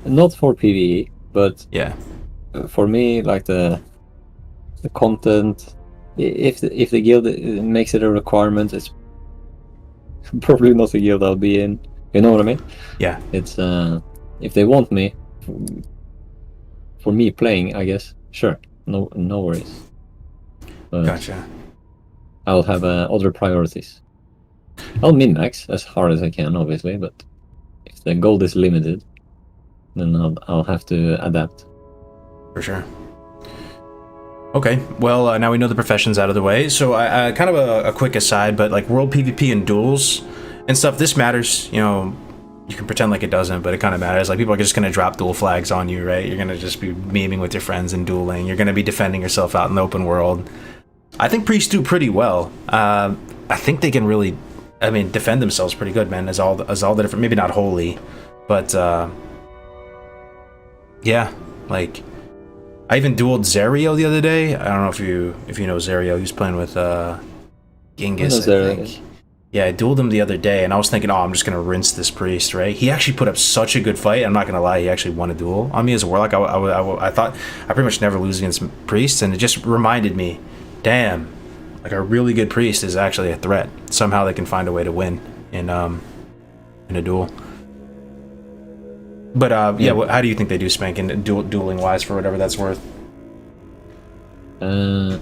Not for PvE, but Yeah. for me, like the content, if the guild makes it a requirement, it's probably not a guild I'll be in. You know what I mean? Yeah. It's if they want me for me playing, I guess sure, no worries. But Gotcha. I'll have other priorities. I'll min-max as hard as I can, obviously, but if the gold is limited, then I'll have to adapt. For sure. Okay, well, now we know the professions out of the way. So, I kind of a quick aside, but like world PvP and duels and stuff, this matters. You know, you can pretend like it doesn't, but it kind of matters. Like people are just going to drop duel flags on you, right? You're going to just be memeing with your friends and dueling. You're going to be defending yourself out in the open world. I think priests do pretty well. I think they can really, defend themselves pretty good, man. As all the different, maybe not wholly, but yeah, like I even dueled Zerio the other day. I don't know if you know Zerio. He was playing with Genghis, I think. Yeah, I dueled him the other day, and I was thinking, oh, I'm just gonna rinse this priest, right? He actually put up such a good fight. I'm not gonna lie, he actually won a duel on me as a warlock. I thought I pretty much never lose against priests, and it just reminded me, damn, like a really good priest is actually a threat. Somehow they can find a way to win in a duel. But yeah, how do you think they do Speank in dueling wise, for whatever that's worth? I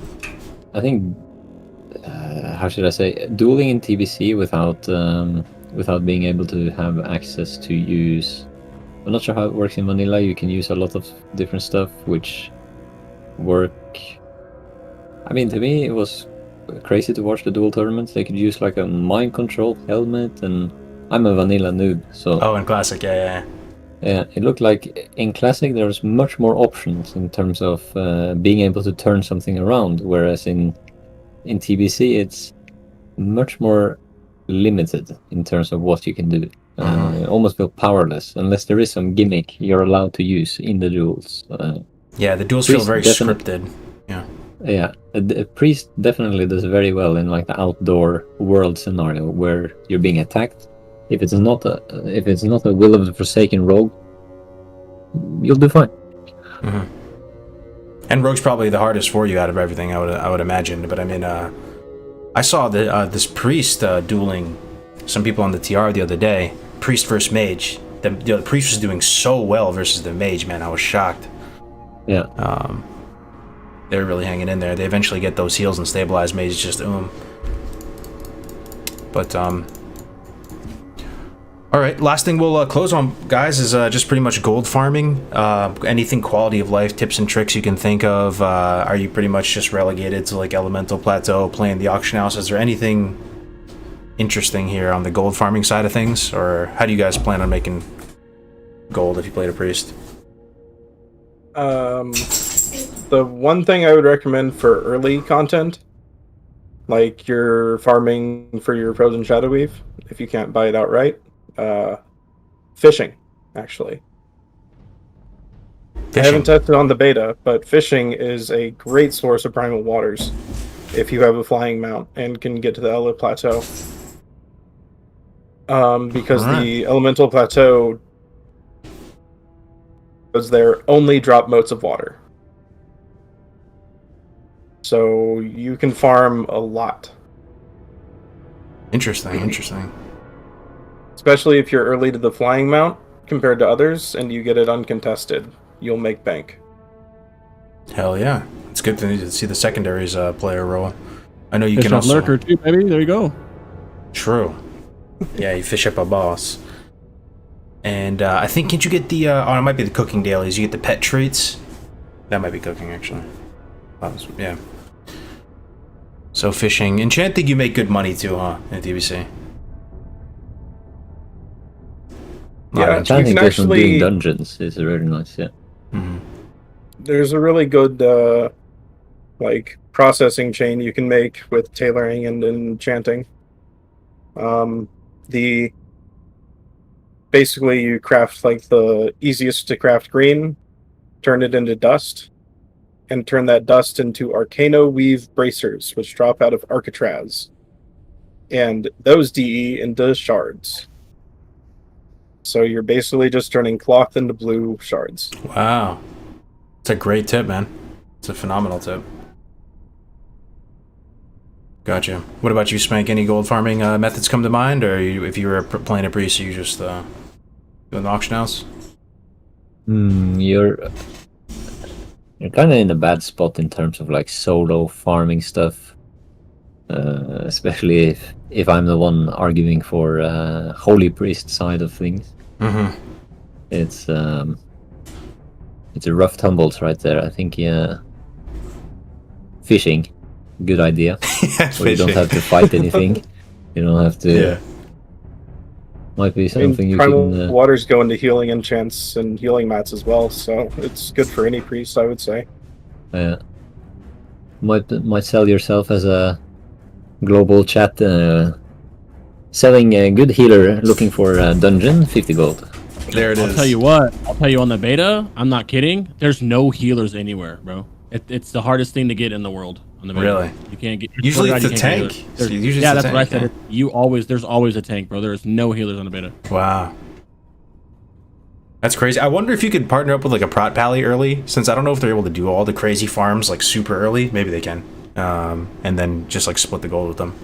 think. How should I say? Dueling in TBC without being able to have access to use. I'm not sure how it works in vanilla. You can use a lot of different stuff, which work. I mean, to me, it was crazy to watch the duel tournaments. They could use like a mind control helmet, and I'm a vanilla noob, so. Oh, in classic, yeah. Yeah, it looked like in Classic there was much more options in terms of being able to turn something around, whereas in TBC it's much more limited in terms of what you can do. You almost feel powerless unless there is some gimmick you're allowed to use in the duels. Yeah, the duels feel very scripted. Yeah. Yeah, a priest definitely does very well in like the outdoor world scenario where you're being attacked. If it's not a Will of the Forsaken rogue, you'll do fine. And rogue's probably the hardest for you out of everything, I would imagine. But I mean, I saw this priest dueling some people on the TR the other day. Priest versus mage. The priest was doing so well versus the mage. Man, I was shocked. Yeah. They're really hanging in there. They eventually get those heals and stabilize mage. Just But all right, last thing we'll close on, guys, is just pretty much gold farming. Anything quality of life, tips and tricks you can think of. Are you pretty much just relegated to like Elemental Plateau, playing the auction house? Is there anything interesting here on the gold farming side of things? Or how do you guys plan on making gold if you played a priest? The one thing I would recommend for early content, like you're farming for your Frozen Shadow Weave, if you can't buy it outright, fishing, actually. I haven't tested on the beta, but fishing is a great source of primal waters if you have a flying mount and can get to the Ela Plateau. Because the Elemental Plateau was there only drop motes of water. So you can farm a lot. Interesting. Especially if you're early to the flying mount compared to others and you get it uncontested, you'll make bank. Hell yeah. It's good to see the secondaries play a role. I know you Fish can up also... lurker too, baby. There you go. True. Yeah, you fish up a boss. And I think, can't you get the... it might be the cooking dailies. You get the pet treats. That might be cooking, actually. Yeah. So fishing. Enchanting, you make good money too, huh? In TBC. Yeah, I think actually doing dungeons is really nice. Yeah. There's a really good like processing chain you can make with tailoring and enchanting. Basically you craft like the easiest to craft green, turn it into dust, and turn that dust into Arcano Weave bracers, which drop out of Arcatraz, and those DE into shards. So you're basically just turning cloth into blue shards. Wow. It's a great tip, man. It's a phenomenal tip. Gotcha. What about you, Speank? Any gold farming methods come to mind? Or if you were playing a priest, you just doing the auction house? You're kind of in a bad spot in terms of like solo farming stuff. Especially if I'm the one arguing for holy priest side of things. It's a rough tumbles right there. I think fishing, good idea. So you don't have to fight anything. You don't have to. Yeah. Might be something you can. Waters go into healing enchants and healing mats as well, so it's good for any priest, I would say. Yeah. Might sell yourself as a global chat. Selling a good healer looking for a dungeon, 50 gold. There it is. I'll tell you what. I'll tell you on the beta. I'm not kidding. There's no healers anywhere, bro. It's the hardest thing to get in the world. On the beta. Really? You can't get. Usually it's you a can't tank. get healers. So usually Yeah, it's that's a what I tank, said. There's always a tank, bro. There's no healers on the beta. Wow. That's crazy. I wonder if you could partner up with like a prot pally early, since I don't know if they're able to do all the crazy farms like super early. Maybe they can. And then just like split the gold with them.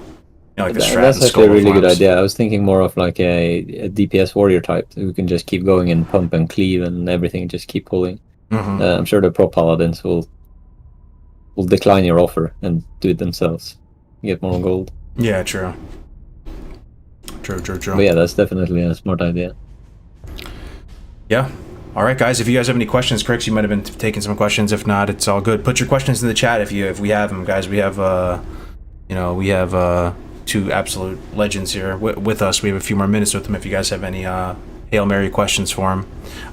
You know, like the Strat That's and actually a Skull really good farms. idea. I was thinking more of like a DPS warrior type who can just keep going and pump and cleave and everything, just keep pulling. I'm sure the pro paladins will decline your offer and do it themselves. Get more gold. Yeah, true. True. But yeah, that's definitely a smart idea. Yeah. All right, guys. If you guys have any questions, Crix, you might have been taking some questions. If not, it's all good. Put your questions in the chat if we have them, guys. We have we have two absolute legends here with us. We have a few more minutes with them. If you guys have any Hail Mary questions for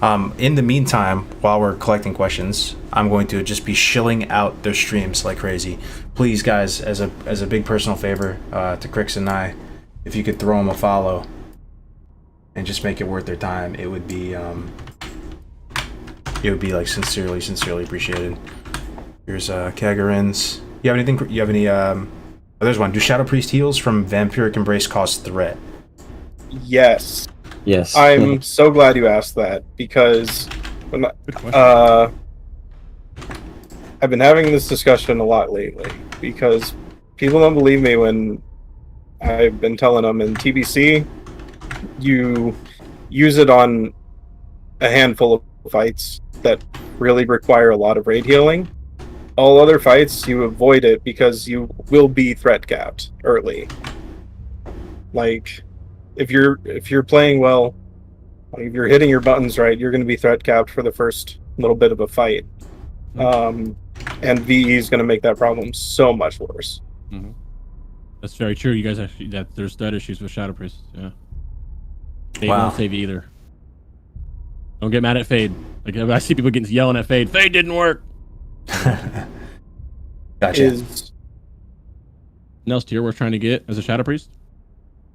them. In the meantime, while we're collecting questions, I'm going to just be shilling out their streams like crazy. Please, guys, as a big personal favor to Crix and I, if you could throw them a follow and just make it worth their time, it would be like sincerely appreciated. Here's Kagarin's. You have anything? You have any? Oh, there's one. Do Shadow Priest heals from Vampiric Embrace cause threat? Yes. Yes. I'm so glad you asked that, because when I've been having this discussion a lot lately, because people don't believe me when I've been telling them in TBC you use it on a handful of fights that really require a lot of raid healing. All other fights you avoid it because you will be threat capped early. Like if you're playing well, if you're hitting your buttons right, you're going to be threat capped for the first little bit of a fight. And VE is going to make that problem so much worse. Mm-hmm. That's very true. You guys actually there's threat issues with Shadow Priests. Yeah. Fade won't save you either. Don't get mad at Fade. Like I see people getting yelling at Fade. Fade didn't work. Gotcha. Is Else tier we're trying to get as a Shadow Priest?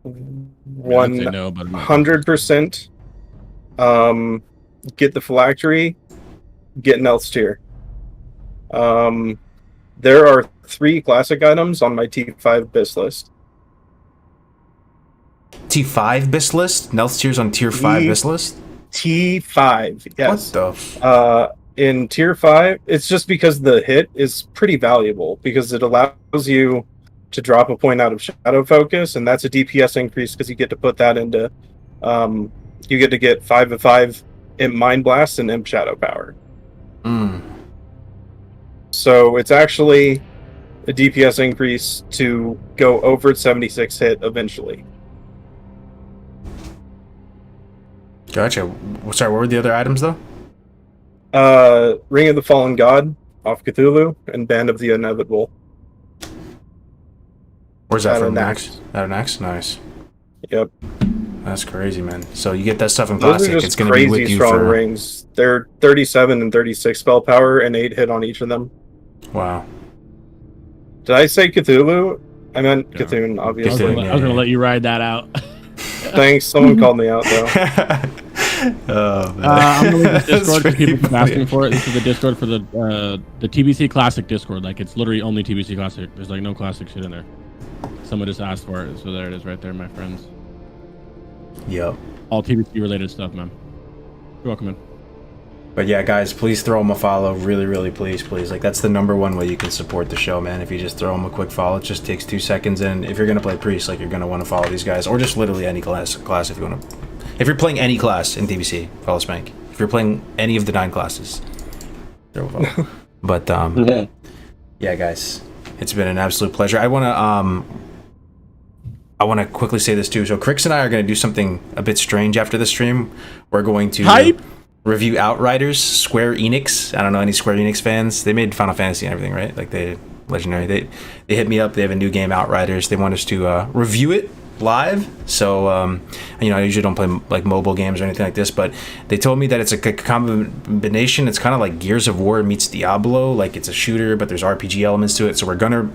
100% get the phylactery, get an else tier. There are 3 classic items on my T5 BIS list. T5 BIS list? Nel's tiers on tier 5 BIS list? T5, yes. What the in tier 5, it's just because the hit is pretty valuable, because it allows you to drop a point out of shadow focus, and that's a DPS increase because you get to put that into you get to get 5 of 5 Imp Mind Blast and Imp Shadow Power. So it's actually a DPS increase to go over 76 hit eventually. Gotcha. Sorry, what were the other items though? Ring of the Fallen God off Cthulhu and Band of the Inevitable. Where's that Out of from? Nax. Out of Nax? Nice. Yep. That's crazy, man. So you get that stuff in Those Classic. are just It's going to be with crazy you strong for... rings. They're 37 and 36 spell power and 8 hit on each of them. Wow. Did I say Cthulhu? I meant Cthulhu, obviously. Cthulhu. I was gonna let you ride that out. Thanks. Someone called me out, though. Oh, man. I'm gonna leave this Discord because pretty people keep funny. asking for it. This is the Discord for the TBC Classic Discord. Like it's literally only TBC Classic. There's like no classic shit in there. Someone just asked for it, so there it is, right there, my friends. Yep. All TBC related stuff, man. You're welcome, man. But yeah, guys, please throw them a follow. Really, really, please. Like, that's the #1 way you can support the show, man. If you just throw them a quick follow, it just takes 2 seconds. And if you're going to play Priest, like, you're going to want to follow these guys. Or just literally any class if you want to. If you're playing any class in TBC, follow Speank. If you're playing any of the 9 classes, throw a follow. But, yeah, guys, it's been an absolute pleasure. I want to quickly say this, too. So, Crix and I are going to do something a bit strange after the stream. We're going to... Hype! Review Outriders, Square Enix. I don't know any Square Enix fans. They made Final Fantasy and everything, right? Like they legendary. They hit me up. They have a new game, Outriders. They want us to review it live. So I usually don't play like mobile games or anything like this, but they told me that it's a combination. It's kind of like Gears of War meets Diablo. Like it's a shooter, but there's RPG elements to it. So we're gonna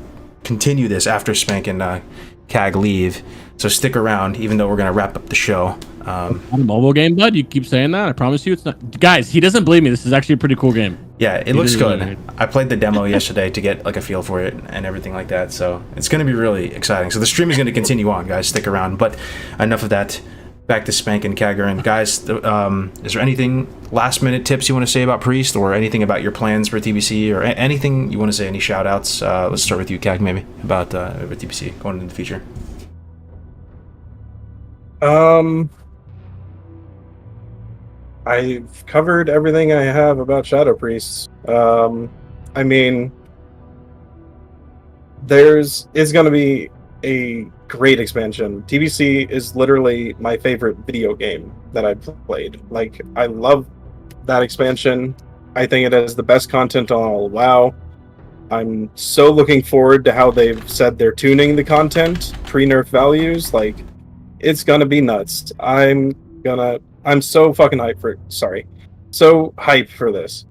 continue this after Speank and Kag leave. So stick around, even though we're gonna wrap up the show. On a mobile game, bud. You keep saying that. I promise you, it's not. Guys, he doesn't believe me. This is actually a pretty cool game. Yeah, it looks good. I played the demo yesterday to get like a feel for it and everything like that. So it's gonna be really exciting. So the stream is gonna continue on, guys. Stick around. But enough of that. Back to Speank and Kagarin. Guys, is there anything last minute tips you want to say about Priest, or anything about your plans for TBC, or anything you want to say? Any shout outs? Let's start with you, Kag, maybe about TBC going into the future. I've covered everything I have about Shadow Priests. I mean, is going to be a great expansion. TBC is literally my favorite video game that I've played. Like, I love that expansion. I think it has the best content on all WoW. I'm so looking forward to how they've said they're tuning the content, pre-nerf values. Like, it's gonna be nuts. I'm so fucking hyped for it. Sorry. So hyped for this.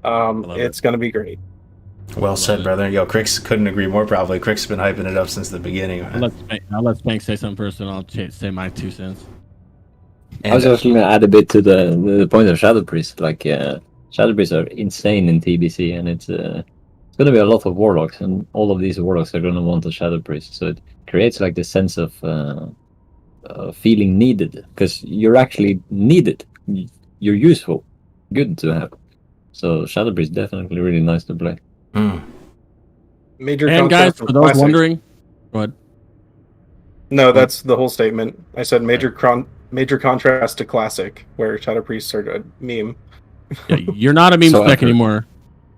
It's gonna be great. Well said, brother. Yo, Crix couldn't agree more, probably. Crix has been hyping it up since the beginning. I'll let Speank say something first, and I'll say my 2 cents. I was actually going to add a bit to the point of Shadow Priest. Like, Shadow Priests are insane in TBC, and it's going to be a lot of Warlocks, and all of these Warlocks are going to want a Shadow Priest. So it creates like the sense of feeling needed, because you're actually needed. You're useful. Good to have. So Shadow Priest is definitely really nice to play. Major and guys, for those classic. wondering, what? No, that's the whole statement. I said major contrast to classic, where Shadow Priests are a meme. Yeah, you're not a meme So spec anymore,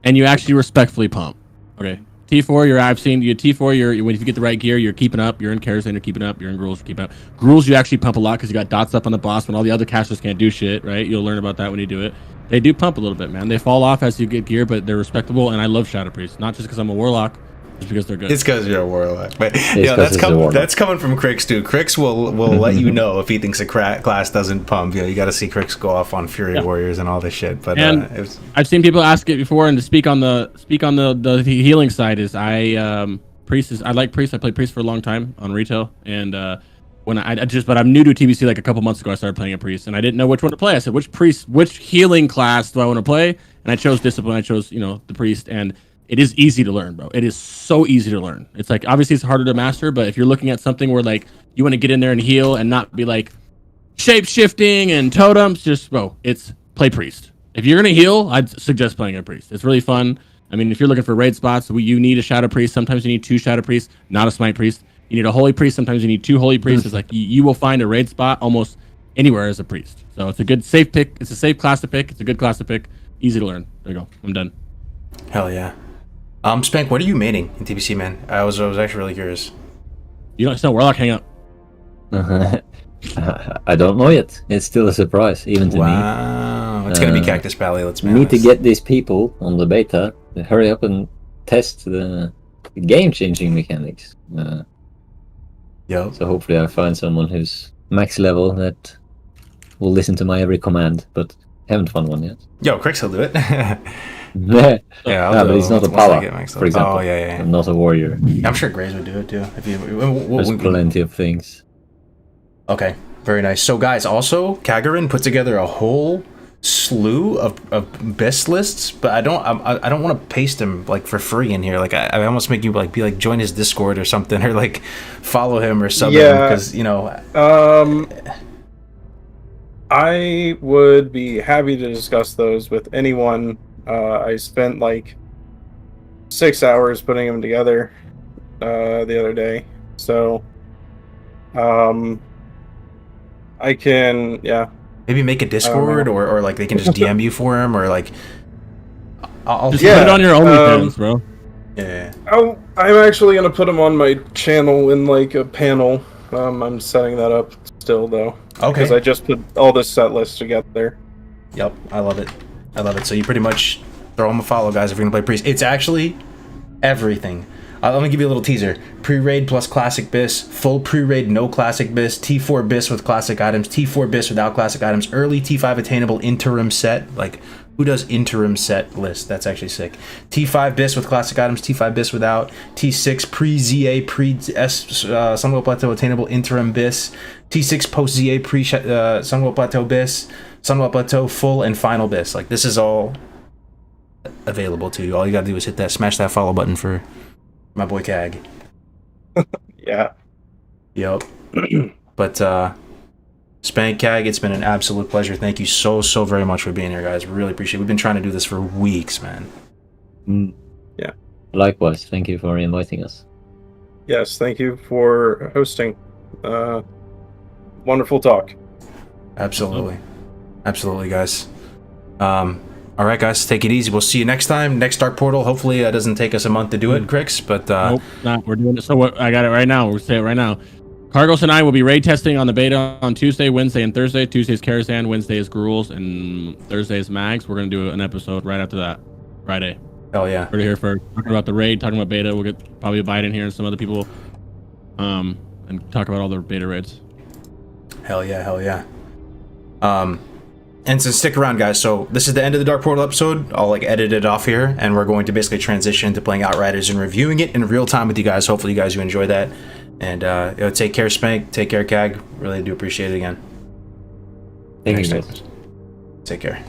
and you actually respectfully pump. Okay, T4, I've seen you T4. When you get the right gear, you're keeping up. You're in Kerosene, you're keeping up. You're in Gruels, you're keeping up. Gruels, you actually pump a lot because you got dots up on the boss when all the other casters can't do shit. Right? You'll learn about that when you do it. They do pump a little bit, man. They fall off as you get gear, but they're respectable, and I love Shadow Priests. Not just because I'm a Warlock, just because they're good. It's because you're a Warlock. But that's coming from Crix, too. Crix will let you know if he thinks a class doesn't pump. You got to see Crix go off on Fury Warriors and all this shit. But I've seen people ask it before, and to speak on the healing side is I like Priest. I played Priest for a long time on retail, and but I'm new to TBC. Like a couple months ago, I started playing a Priest, and I didn't know which one to play. I said, which healing class do I want to play? And I chose Discipline. I chose the Priest, and it is easy to learn, bro. It is so easy to learn. It's like, obviously it's harder to master, but if you're looking at something where like you want to get in there and heal and not be like shape shifting and totems, it's play Priest. If you're gonna heal, I'd suggest playing a Priest. It's really fun. I mean, if you're looking for raid spots, you need a Shadow Priest. Sometimes you need 2 Shadow Priests, not a Smite Priest. You need a Holy Priest. Sometimes you need 2 Holy Priests. It's like you will find a raid spot almost anywhere as a Priest. So it's a good safe pick. It's a safe class to pick. It's a good class to pick. Easy to learn. There you go. I'm done. Hell yeah. Speank, what are you maining in TBC, man? I was actually really curious. You don't know Warlock, hang up. I don't know yet. It's still a surprise, even to me. Wow. It's going to be Cactus Valley, let's be Need honest. to get these people on the beta to hurry up and test the game-changing mechanics. Yo. So hopefully I find someone who's max level that will listen to my every command, but haven't found one yet. Yo, Crix will do it. Yeah, I'll but he's not a once I get power, maxed for up. example. Oh, yeah. I'm not a warrior. I'm sure Grays would do it, too. There's plenty of things. Okay, very nice. So, guys, also, Kagarin put together a whole slew of best lists, but I don't want to paste them like for free in here. Like I almost make you like join his Discord or something, or like follow him or something, because I would be happy to discuss those with anyone. I spent like 6 hours putting them together the other day, so I can maybe make a Discord or like they can just DM you for him, or like I'll just put it on your OnlyFans, bro. Yeah. I'm actually gonna put them on my channel in like a panel. I'm setting that up still though. Okay. Because I just put all this set list together. Yep, I love it. So you pretty much throw him a follow, guys, if you're gonna play Priest. It's actually everything. Let me give you a little teaser. Pre-raid plus classic bis, full pre-raid no classic bis, T4 bis with classic items, T4 bis without classic items, early T5 attainable interim set. Like, who does interim set list? That's actually sick. T5 bis with classic items, T5 bis without, T6 pre-ZA, pre-S Sunwell Plateau attainable interim bis, T6 post-ZA pre-Sunwell Plateau bis, Sunwell Plateau full and final bis. Like, this is all available to you. All you gotta do is hit that, smash that follow button for my boy Kag. Yeah. Yep. But Speank, Kag, it's been an absolute pleasure. Thank you so very much for being here, guys. Really appreciate it. We've been trying to do this for weeks, man. Yeah. Likewise, thank you for inviting us. Yes, thank you for hosting. Wonderful talk. Absolutely. Absolutely, guys. All right, guys, take it easy. We'll see you next time. Next Dark Portal. Hopefully, it doesn't take us a month to do it, Crix. But nope, not. We're doing it. So what? I got it right now. We'll say it right now. Cargos and I will be raid testing on the beta on Tuesday, Wednesday, and Thursday. Tuesday's Karazhan, Wednesday is Gruels, and Thursday is Mags. We're gonna do an episode right after that, Friday. Hell yeah! We're here for talking about the raid, talking about beta. We'll get probably Biden here and some other people, and talk about all the beta raids. Hell yeah! Hell yeah! And so stick around, guys. So this is the end of the Dark Portal episode. I'll like edit it off here, and we're going to basically transition to playing Outriders and reviewing it in real time with you guys. Hopefully, you guys you enjoy that. And take care, Speank. Take care, Kag. Really do appreciate it again. Thank you, guys. Take care.